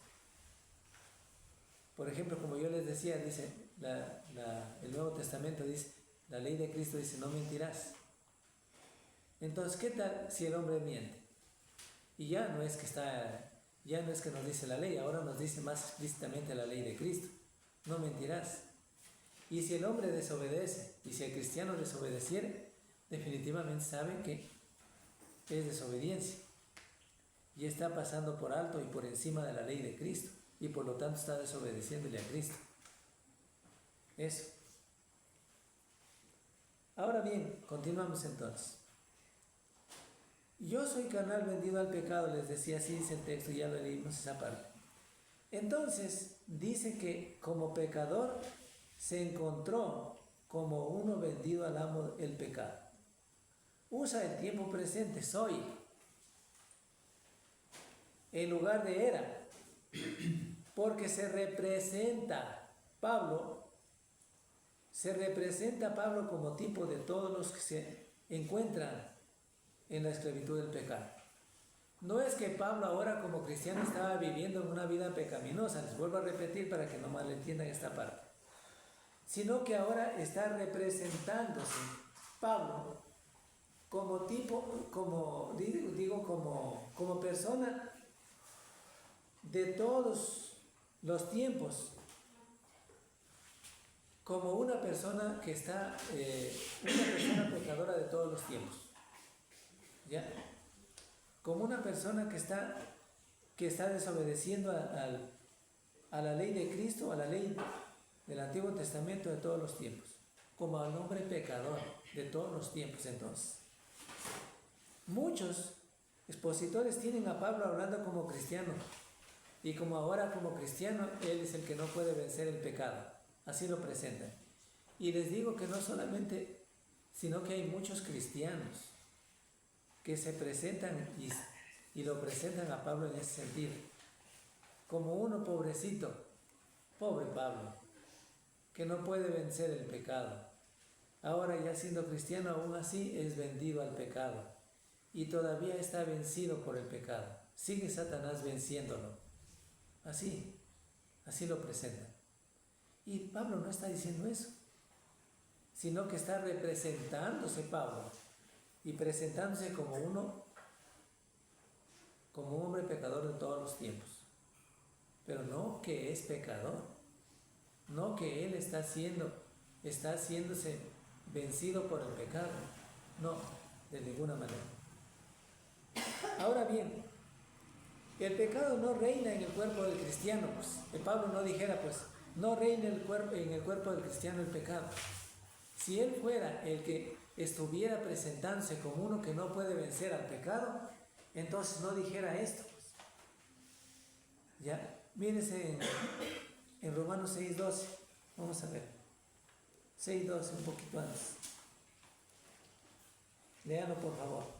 Por ejemplo, como yo les decía, dice, el Nuevo Testamento dice, la ley de Cristo dice, no mentirás. Entonces, ¿qué tal si el hombre miente? Y ya no es que nos dice la ley, ahora nos dice más explícitamente la ley de Cristo, no mentirás. Y si el hombre desobedece, y si el cristiano desobedeciere, definitivamente sabe que es desobediencia y está pasando por alto y por encima de la ley de Cristo, y por lo tanto está desobedeciéndole a Cristo. Eso. Ahora bien, continuamos entonces. Yo soy carnal vendido al pecado, les decía, así dice el texto, ya lo leímos esa parte. Entonces, dice que como pecador se encontró como uno vendido al amo el pecado. Usa el tiempo presente, soy, en lugar de era, porque se representa Pablo como tipo de todos los que se encuentran en la esclavitud del pecado. No es que Pablo ahora como cristiano estaba viviendo en una vida pecaminosa, les vuelvo a repetir para que no malentiendan esta parte, sino que ahora está representándose Pablo como persona de todos los tiempos, como una persona que está, una persona pecadora de todos los tiempos, ¿ya? Como una persona que está desobedeciendo a la ley de Cristo, a la ley del Antiguo Testamento de todos los tiempos, como al hombre pecador de todos los tiempos entonces. muchos expositores tienen a Pablo hablando como cristiano. Y como ahora como cristiano, él es el que no puede vencer el pecado. Así lo presentan. Y les digo que no solamente, sino que hay muchos cristianos que se presentan y lo presentan a Pablo en ese sentido. Como uno pobrecito, pobre Pablo, que no puede vencer el pecado. Ahora ya siendo cristiano, aún así es vendido al pecado. Y todavía está vencido por el pecado. Sigue Satanás venciéndolo. Así lo presentan. Y Pablo no está diciendo eso, sino que está representándose Pablo y presentándose como un hombre pecador de todos los tiempos. Pero no que es pecador, no que él está haciéndose vencido por el pecado, no, de ninguna manera. Ahora bien, el pecado no reina en el cuerpo del cristiano, pues. Pablo no dijera, pues, no reina en el cuerpo del cristiano el pecado. Si él fuera el que estuviera presentándose como uno que no puede vencer al pecado, entonces no dijera esto, pues. Ya, mírense en Romanos 6:12, vamos a ver, 6:12, un poquito antes. Léalo por favor.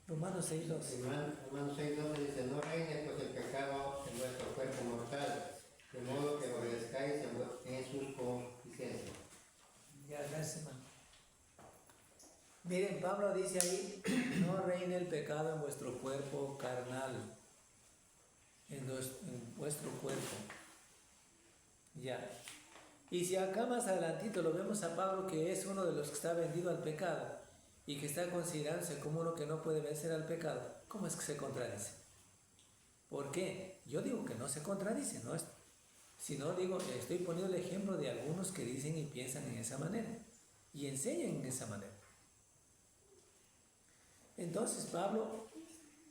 Romanos 6:12. Romanos 6:12 dice, no reine pues el pecado en vuestro cuerpo mortal, de modo que obedezcáis en su concupiscencia. Ya, gracias, hermano. Miren, Pablo dice ahí, no reine el pecado en vuestro cuerpo carnal, en vuestro cuerpo. Ya. Y si acá más adelantito lo vemos a Pablo, que es uno de los que está vendido al pecado, y que está considerándose como uno que no puede vencer al pecado, ¿cómo es que se contradice? ¿Por qué? Yo digo que no se contradice, ¿no? Sino digo, estoy poniendo el ejemplo de algunos que dicen y piensan en esa manera y enseñan en esa manera. Entonces Pablo,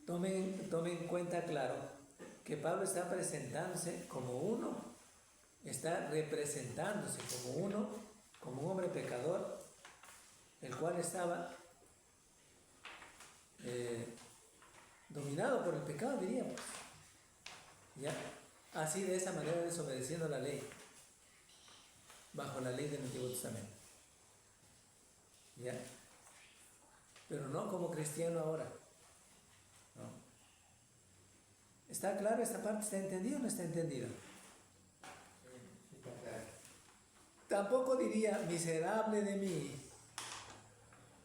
tomen en cuenta claro que Pablo está presentándose como uno, está representándose como uno, como un hombre pecador, el cual estaba dominado por el pecado, diríamos. ¿Ya? Así, de esa manera, desobedeciendo la ley, bajo la ley del Antiguo Testamento. ¿Ya? Pero no como cristiano ahora. No. ¿Está claro esta parte? ¿Está entendido o no está entendido? Tampoco diría, miserable de mí,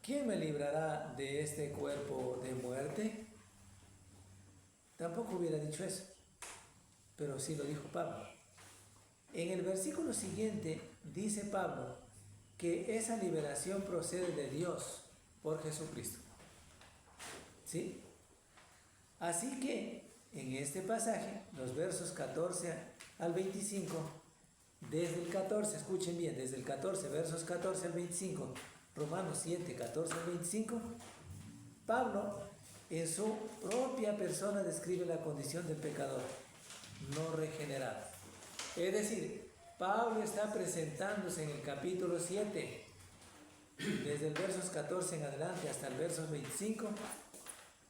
¿quién me librará de este cuerpo de muerte? Tampoco hubiera dicho eso, pero sí lo dijo Pablo. En el versículo siguiente dice Pablo que esa liberación procede de Dios por Jesucristo. ¿Sí? Así que en este pasaje, los versos 14 al 25, desde el 14, escuchen bien, desde el 14, versos 14 al 25, Romanos 7, 14 al 25, Pablo en su propia persona describe la condición del pecador no regenerado. Es decir, Pablo está presentándose en el capítulo 7, desde el versos 14 en adelante hasta el verso 25,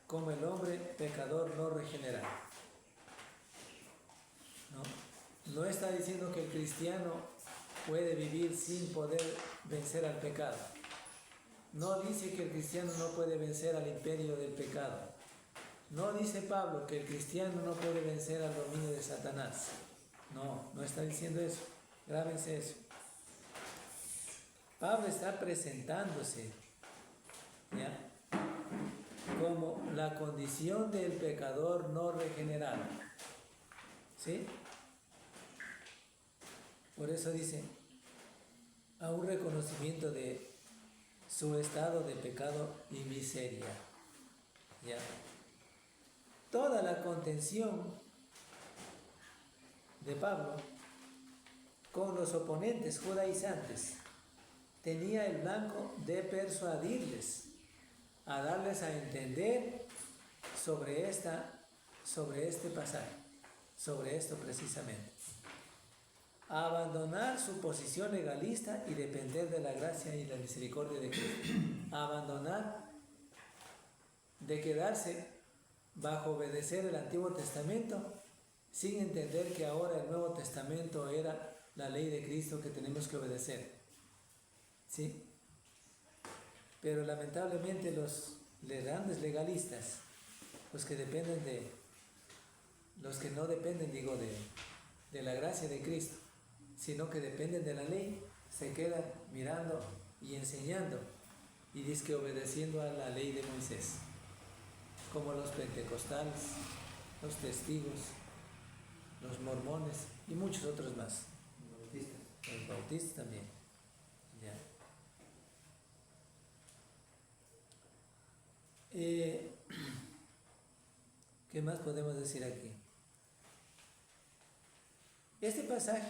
como el hombre pecador no regenerado. No está diciendo que el cristiano puede vivir sin poder vencer al pecado. No dice que el cristiano no puede vencer al imperio del pecado. No dice Pablo que el cristiano no puede vencer al dominio de Satanás. No está diciendo eso. Grábense eso. Pablo está presentándose, ¿ya?, como la condición del pecador no regenerado. ¿Sí? Por eso dice, a un reconocimiento de su estado de pecado y miseria. ¿Ya? Toda la contención de Pablo con los oponentes judaizantes tenía el blanco de persuadirles a darles a entender sobre este pasaje, sobre esto precisamente. A abandonar su posición legalista y depender de la gracia y la misericordia de Cristo. A abandonar de quedarse bajo obedecer el Antiguo Testamento sin entender que ahora el Nuevo Testamento era la ley de Cristo que tenemos que obedecer. ¿Sí? Pero lamentablemente los grandes legalistas, los que dependen los que no dependen, de la gracia de Cristo, sino que dependen de la ley, se quedan mirando y enseñando y dizque obedeciendo a la ley de Moisés, como los pentecostales, los testigos, los mormones y muchos otros más. Los bautistas también. ¿Ya? ¿Qué más podemos decir aquí? Este pasaje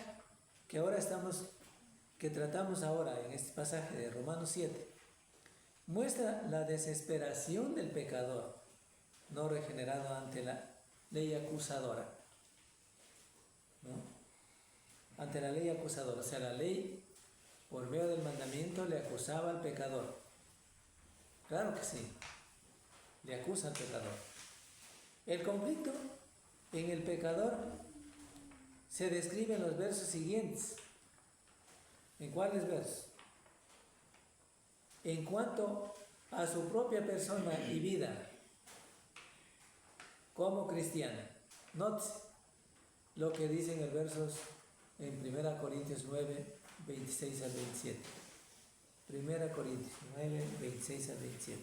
que tratamos ahora en este pasaje de Romanos 7, muestra la desesperación del pecador no regenerado ante la ley acusadora. ¿No? Ante la ley acusadora, o sea, la ley por medio del mandamiento le acusaba al pecador. Claro que sí, le acusa al pecador. El conflicto en el pecador se describe en los versos siguientes. ¿En cuáles versos? En cuanto a su propia persona y vida como cristiana. Note lo que dice en el versos en 1 Corintios 9, 26 al 27. 1 Corintios 9, 26 al 27.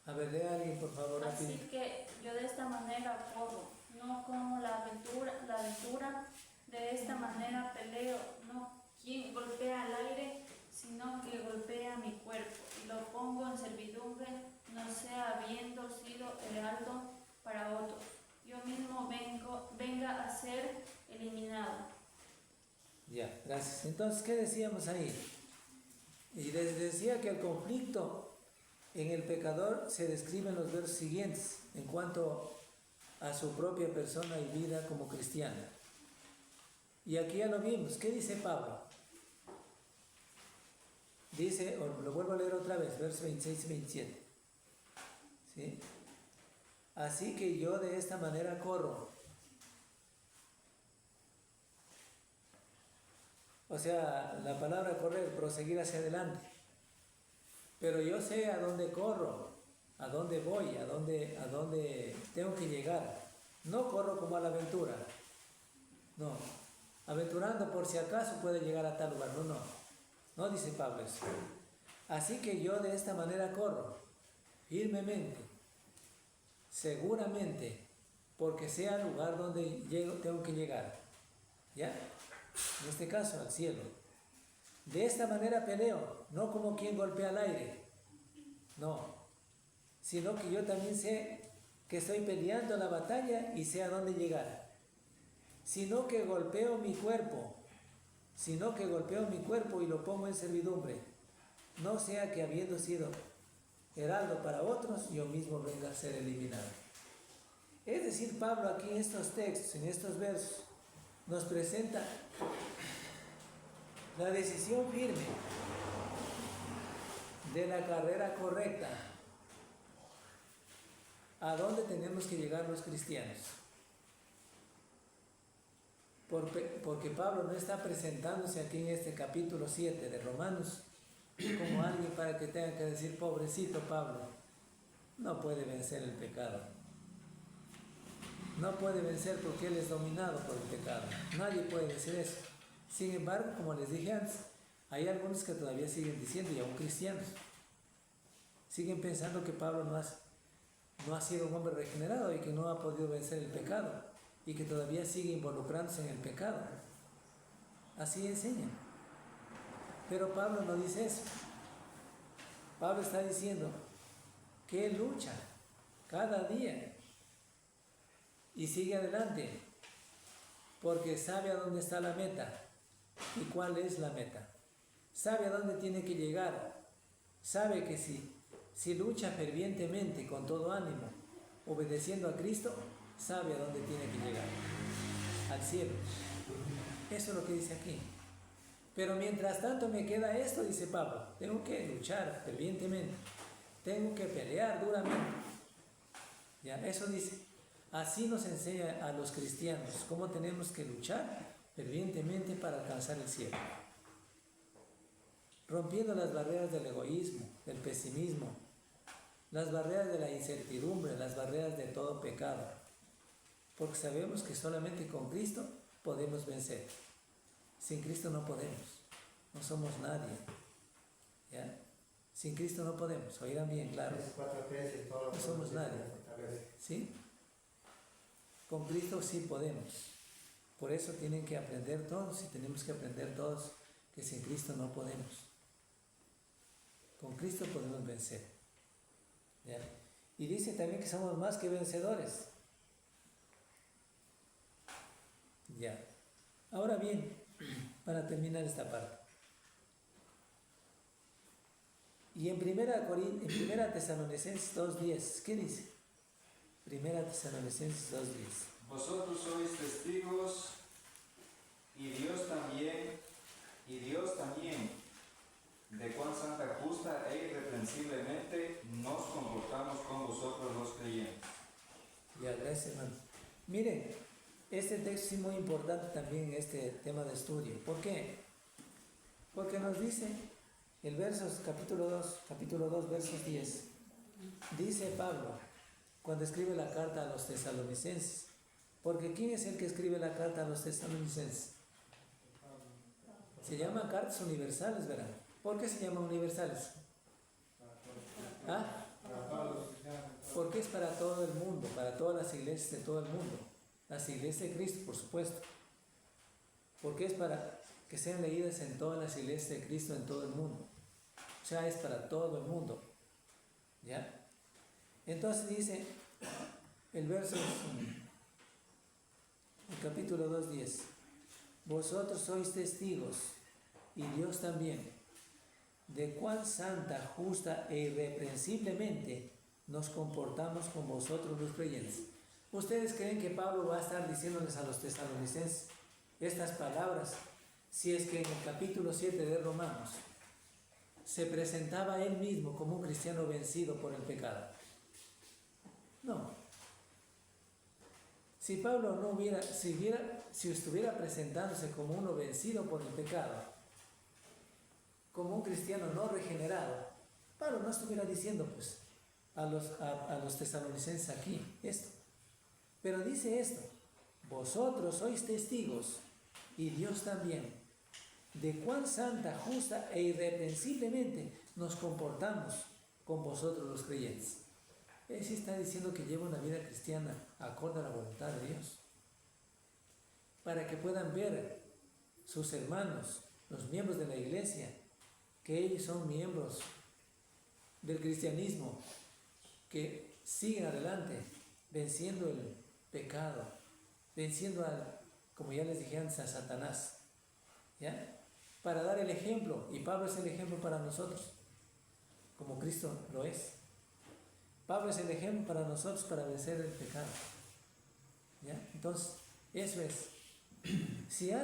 A ver, lea alguien, por favor, rápido. Así que yo de esta manera corro, no como la aventura, de esta manera peleo, no quien golpea al aire, sino que golpea mi cuerpo, y lo pongo en servidumbre, no sea habiendo sido heraldo para otros, yo mismo venga a ser eliminado. Ya, gracias. Entonces, ¿qué decíamos ahí? Y les decía que el conflicto en el pecador se describe en los versos siguientes, en cuanto a su propia persona y vida como cristiana. Y aquí ya lo vimos. ¿Qué dice Pablo? Dice, lo vuelvo a leer otra vez, versos 26 y 27. ¿Sí? Así que yo de esta manera corro. O sea, la palabra correr, proseguir hacia adelante. Pero yo sé a dónde corro, a dónde voy, a dónde tengo que llegar. No corro como a la aventura. No. Aventurando por si acaso puede llegar a tal lugar. No. No dice Pablo eso. Así que yo de esta manera corro, firmemente, seguramente, porque sea el lugar donde tengo que llegar. ¿Ya? En este caso, al cielo. De esta manera peleo, no como quien golpea al aire, no, sino que yo también sé que estoy peleando la batalla y sé a dónde llegar, sino que golpeo mi cuerpo y lo pongo en servidumbre, no sea que habiendo sido heraldo para otros, yo mismo venga a ser eliminado. Es decir, Pablo aquí en estos textos, en estos versos, nos presenta la decisión firme de la carrera correcta a dónde tenemos que llegar los cristianos. Porque Pablo no está presentándose aquí en este capítulo 7 de Romanos como alguien para que tenga que decir, pobrecito Pablo, no puede vencer el pecado. No puede vencer porque él es dominado por el pecado. Nadie puede decir eso. Sin embargo, como les dije antes, hay algunos que todavía siguen diciendo, y aún cristianos, siguen pensando que Pablo no ha sido un hombre regenerado y que no ha podido vencer el pecado y que todavía sigue involucrándose en el pecado. Así enseñan. Pero Pablo no dice eso. Pablo está diciendo que él lucha cada día y sigue adelante porque sabe a dónde está la meta. ¿Y cuál es la meta? Sabe a dónde tiene que llegar. Sabe que si lucha fervientemente, con todo ánimo, obedeciendo a Cristo, sabe a dónde tiene que llegar, al cielo. Eso es lo que dice aquí. Pero mientras tanto me queda esto, dice Pablo, tengo que luchar fervientemente, tengo que pelear duramente. Ya, eso dice. Así nos enseña a los cristianos cómo tenemos que luchar fervientemente para alcanzar el cielo. Rompiendo las barreras del egoísmo, del pesimismo, las barreras de la incertidumbre, las barreras de todo pecado. Porque sabemos que solamente con Cristo podemos vencer. Sin Cristo no podemos, no somos nadie. ¿Ya? Sin Cristo no podemos, oirán bien, claro. No somos nadie. ¿Sí? Con Cristo sí podemos. Por eso tienen que aprender todos y tenemos que aprender todos que sin Cristo no podemos. Con Cristo podemos vencer. ¿Ya? Y dice también que somos más que vencedores. Ya. Ahora bien, para terminar esta parte. Y en primera Tesalonicenses 2:10, ¿qué dice? Primera Tesalonicenses 2:10. Vosotros sois testigos y Dios también, de cuán santa, justa e irreprensiblemente nos comportamos con vosotros los creyentes. Ya, gracias, hermano. Miren, este texto es muy importante también en este tema de estudio. ¿Por qué? Porque nos dice el capítulo 2, versos 10. Dice Pablo, cuando escribe la carta a los tesalonicenses. Porque ¿quién es el que escribe la carta a los tesalonicenses? Se llaman cartas universales, ¿verdad? ¿Por qué se llaman universales? ¿Ah? Porque es para todo el mundo, para todas las iglesias de todo el mundo. Las iglesias de Cristo, por supuesto. Porque es para que sean leídas en todas las iglesias de Cristo en todo el mundo. O sea, es para todo el mundo. ¿Ya? Entonces dice el capítulo 2:10. Vosotros sois testigos, y Dios también, de cuán santa, justa e irreprensiblemente nos comportamos con vosotros los creyentes. ¿Ustedes creen que Pablo va a estar diciéndoles a los tesalonicenses estas palabras si es que en el capítulo 7 de Romanos se presentaba él mismo como un cristiano vencido por el pecado? No. Si Pablo si estuviera presentándose como uno vencido por el pecado, como un cristiano no regenerado, Pablo no estuviera diciendo pues a los tesalonicenses aquí esto. Pero dice esto: vosotros sois testigos, y Dios también, de cuán santa, justa e irreprensiblemente nos comportamos con vosotros los creyentes. Él sí está diciendo que lleva una vida cristiana acorde a la voluntad de Dios, para que puedan ver sus hermanos, los miembros de la iglesia, que ellos son miembros del cristianismo, que siguen adelante, venciendo el pecado, venciendo como ya les dije antes, a Satanás, ¿ya? Para dar el ejemplo, y Pablo es el ejemplo para nosotros, como Cristo lo es. Pablo es el ejemplo para nosotros para vencer el pecado, ¿ya? Entonces, eso es. Si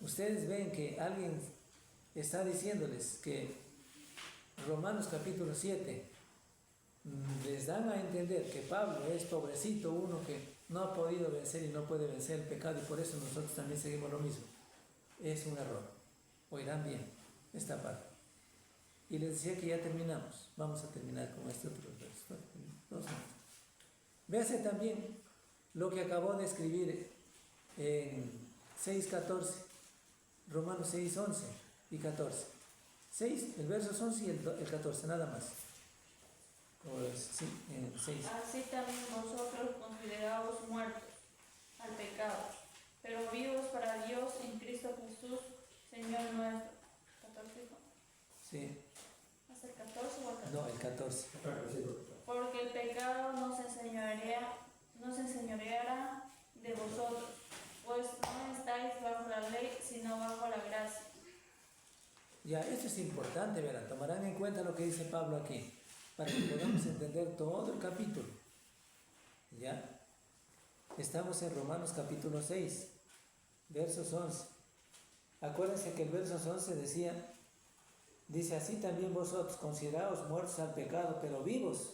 ustedes ven que alguien está diciéndoles que Romanos capítulo 7 les dan a entender que Pablo es pobrecito, uno que no ha podido vencer y no puede vencer el pecado, y por eso nosotros también seguimos lo mismo, es un error. Oirán bien esta parte. Y les decía que ya terminamos. Vamos a terminar con este otro verso. Véase también lo que acabó de escribir en 6:14, Romanos 6:11 y 14. 6, el verso 11 y el 14, nada más. Sí, en 6. Así también vosotros consideraos muertos al pecado, pero vivos para Dios en Cristo Jesús, Señor nuestro. 14. Sí. ¿Hasta el 14 o el 14? No, el 14. Porque el pecado no se enseñoreará de vosotros, pues no estáis bajo la ley, sino bajo la gracia. Ya, esto es importante, verán. Tomarán en cuenta lo que dice Pablo aquí, para que podamos entender todo el capítulo. ¿Ya? Estamos en Romanos capítulo 6, versos 11. Acuérdense que el versos 11 dice así también vosotros, consideraos muertos al pecado, pero vivos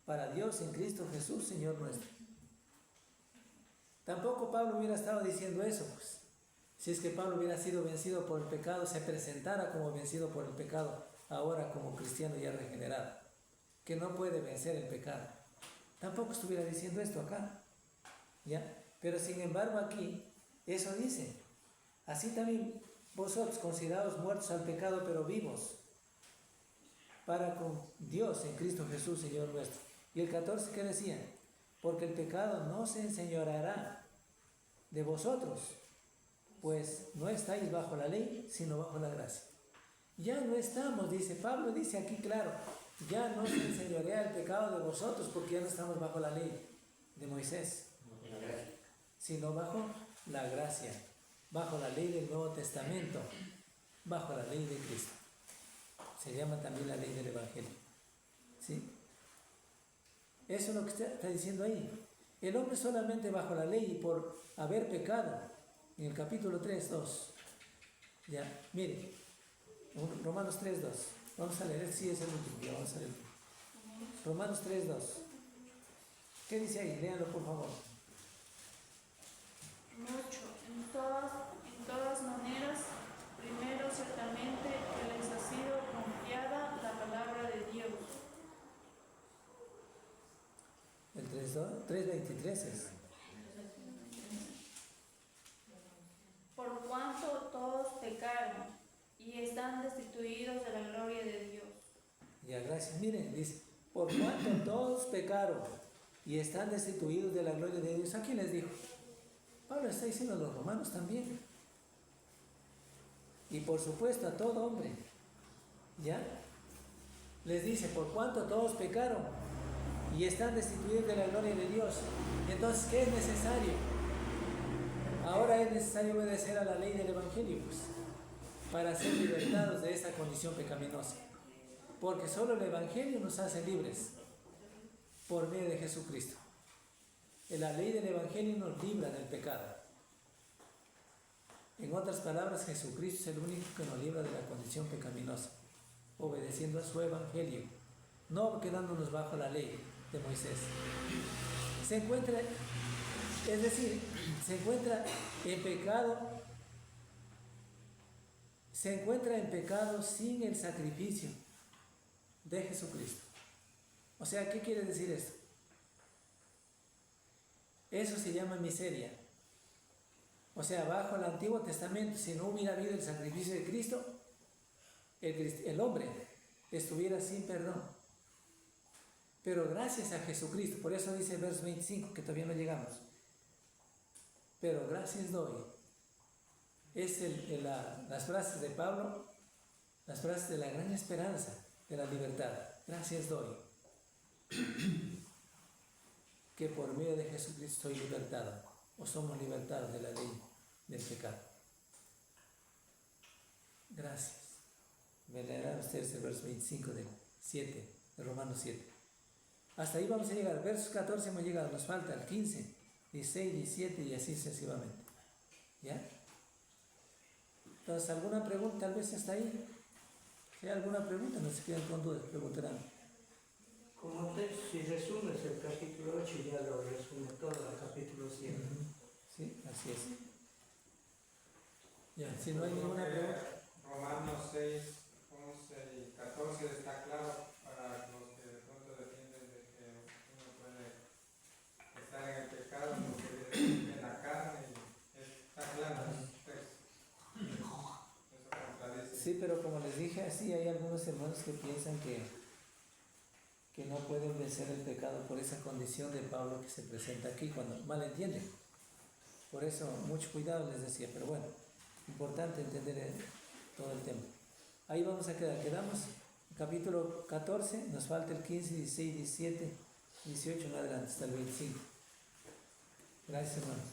para Dios en Cristo Jesús, Señor nuestro. Tampoco Pablo hubiera estado diciendo eso, pues. Si es que Pablo hubiera sido vencido por el pecado, se presentara como vencido por el pecado, ahora como cristiano ya regenerado, que no puede vencer el pecado. Tampoco estuviera diciendo esto acá, ¿ya? Pero sin embargo aquí, eso dice, así también vosotros considerados muertos al pecado, pero vivos para con Dios en Cristo Jesús, Señor nuestro. Y el 14, ¿qué decía? Porque el pecado no se enseñoreará de vosotros, pues no estáis bajo la ley, sino bajo la gracia. Ya no estamos, dice Pablo, dice aquí claro, ya no se enseñorea el pecado de vosotros, porque ya no estamos bajo la ley de Moisés, sino bajo la gracia, bajo la ley del Nuevo Testamento, bajo la ley de Cristo. Se llama también la ley del Evangelio. ¿Sí? Eso es lo que está diciendo ahí. El hombre solamente bajo la ley y por haber pecado, en el capítulo 3, 2. Ya, mire, Romanos 3, 2. Vamos a leer, sí es el último, ya vamos a leer. Romanos 3, 2. ¿Qué dice ahí? Léanlo por favor. Mucho, en todas maneras, primero ciertamente que les ha sido confiada la palabra de Dios. El 3.23 es. Por cuanto todos pecaron y están destituidos de la gloria de Dios. Ya, gracias. Miren, dice, por cuanto todos pecaron y están destituidos de la gloria de Dios. ¿A quién les dijo? Pablo está diciendo a los romanos también. Y por supuesto a todo hombre. ¿Ya? Les dice, por cuanto todos pecaron y están destituidos de la gloria de Dios. Entonces, ¿qué es necesario? Ahora es necesario obedecer a la ley del Evangelio, pues, para ser libertados de esa condición pecaminosa. Porque solo el Evangelio nos hace libres por medio de Jesucristo. La ley del Evangelio nos libra del pecado. En otras palabras, Jesucristo es el único que nos libra de la condición pecaminosa, obedeciendo a su Evangelio, no quedándonos bajo la ley de Moisés. Se encuentra en pecado sin el sacrificio de Jesucristo. O sea, ¿qué quiere decir esto? Eso se llama miseria. O sea, bajo el Antiguo Testamento, si no hubiera habido el sacrificio de Cristo, el hombre estuviera sin perdón. Pero gracias a Jesucristo, por eso dice el verso 25, que todavía no llegamos. Pero gracias doy. Es las frases de Pablo, las frases de la gran esperanza de la libertad. Gracias doy. Que por medio de Jesucristo soy libertado, o somos libertados de la ley del pecado. Gracias. Me leerán ustedes el verso 25 del 7, de Romanos 7. Hasta ahí vamos a llegar. Versos 14 hemos llegado, nos falta el 15, 16, 17 y así sucesivamente. ¿Ya? Entonces, ¿alguna pregunta? Tal vez hasta ahí. Si hay alguna pregunta, no se queden con dudas, preguntarán. Como si resumes el capítulo 8, ya lo resume todo el capítulo 7. Sí, así es. Ya, si no hay ninguna pregunta. Romanos 6, 11 y 14 está claro para los que de pronto defienden de que uno puede estar en el pecado porque en la carne y está claro. Eso contradice. Sí, pero como les dije, así hay algunos hermanos que piensan que no pueden vencer el pecado por esa condición de Pablo que se presenta aquí, cuando malentienden. Por eso, mucho cuidado les decía, pero bueno, importante entender todo el tema. Ahí vamos a quedar, quedamos en capítulo 14, nos falta el 15, 16, 17, 18 en adelante, hasta el 25. Gracias, hermanos.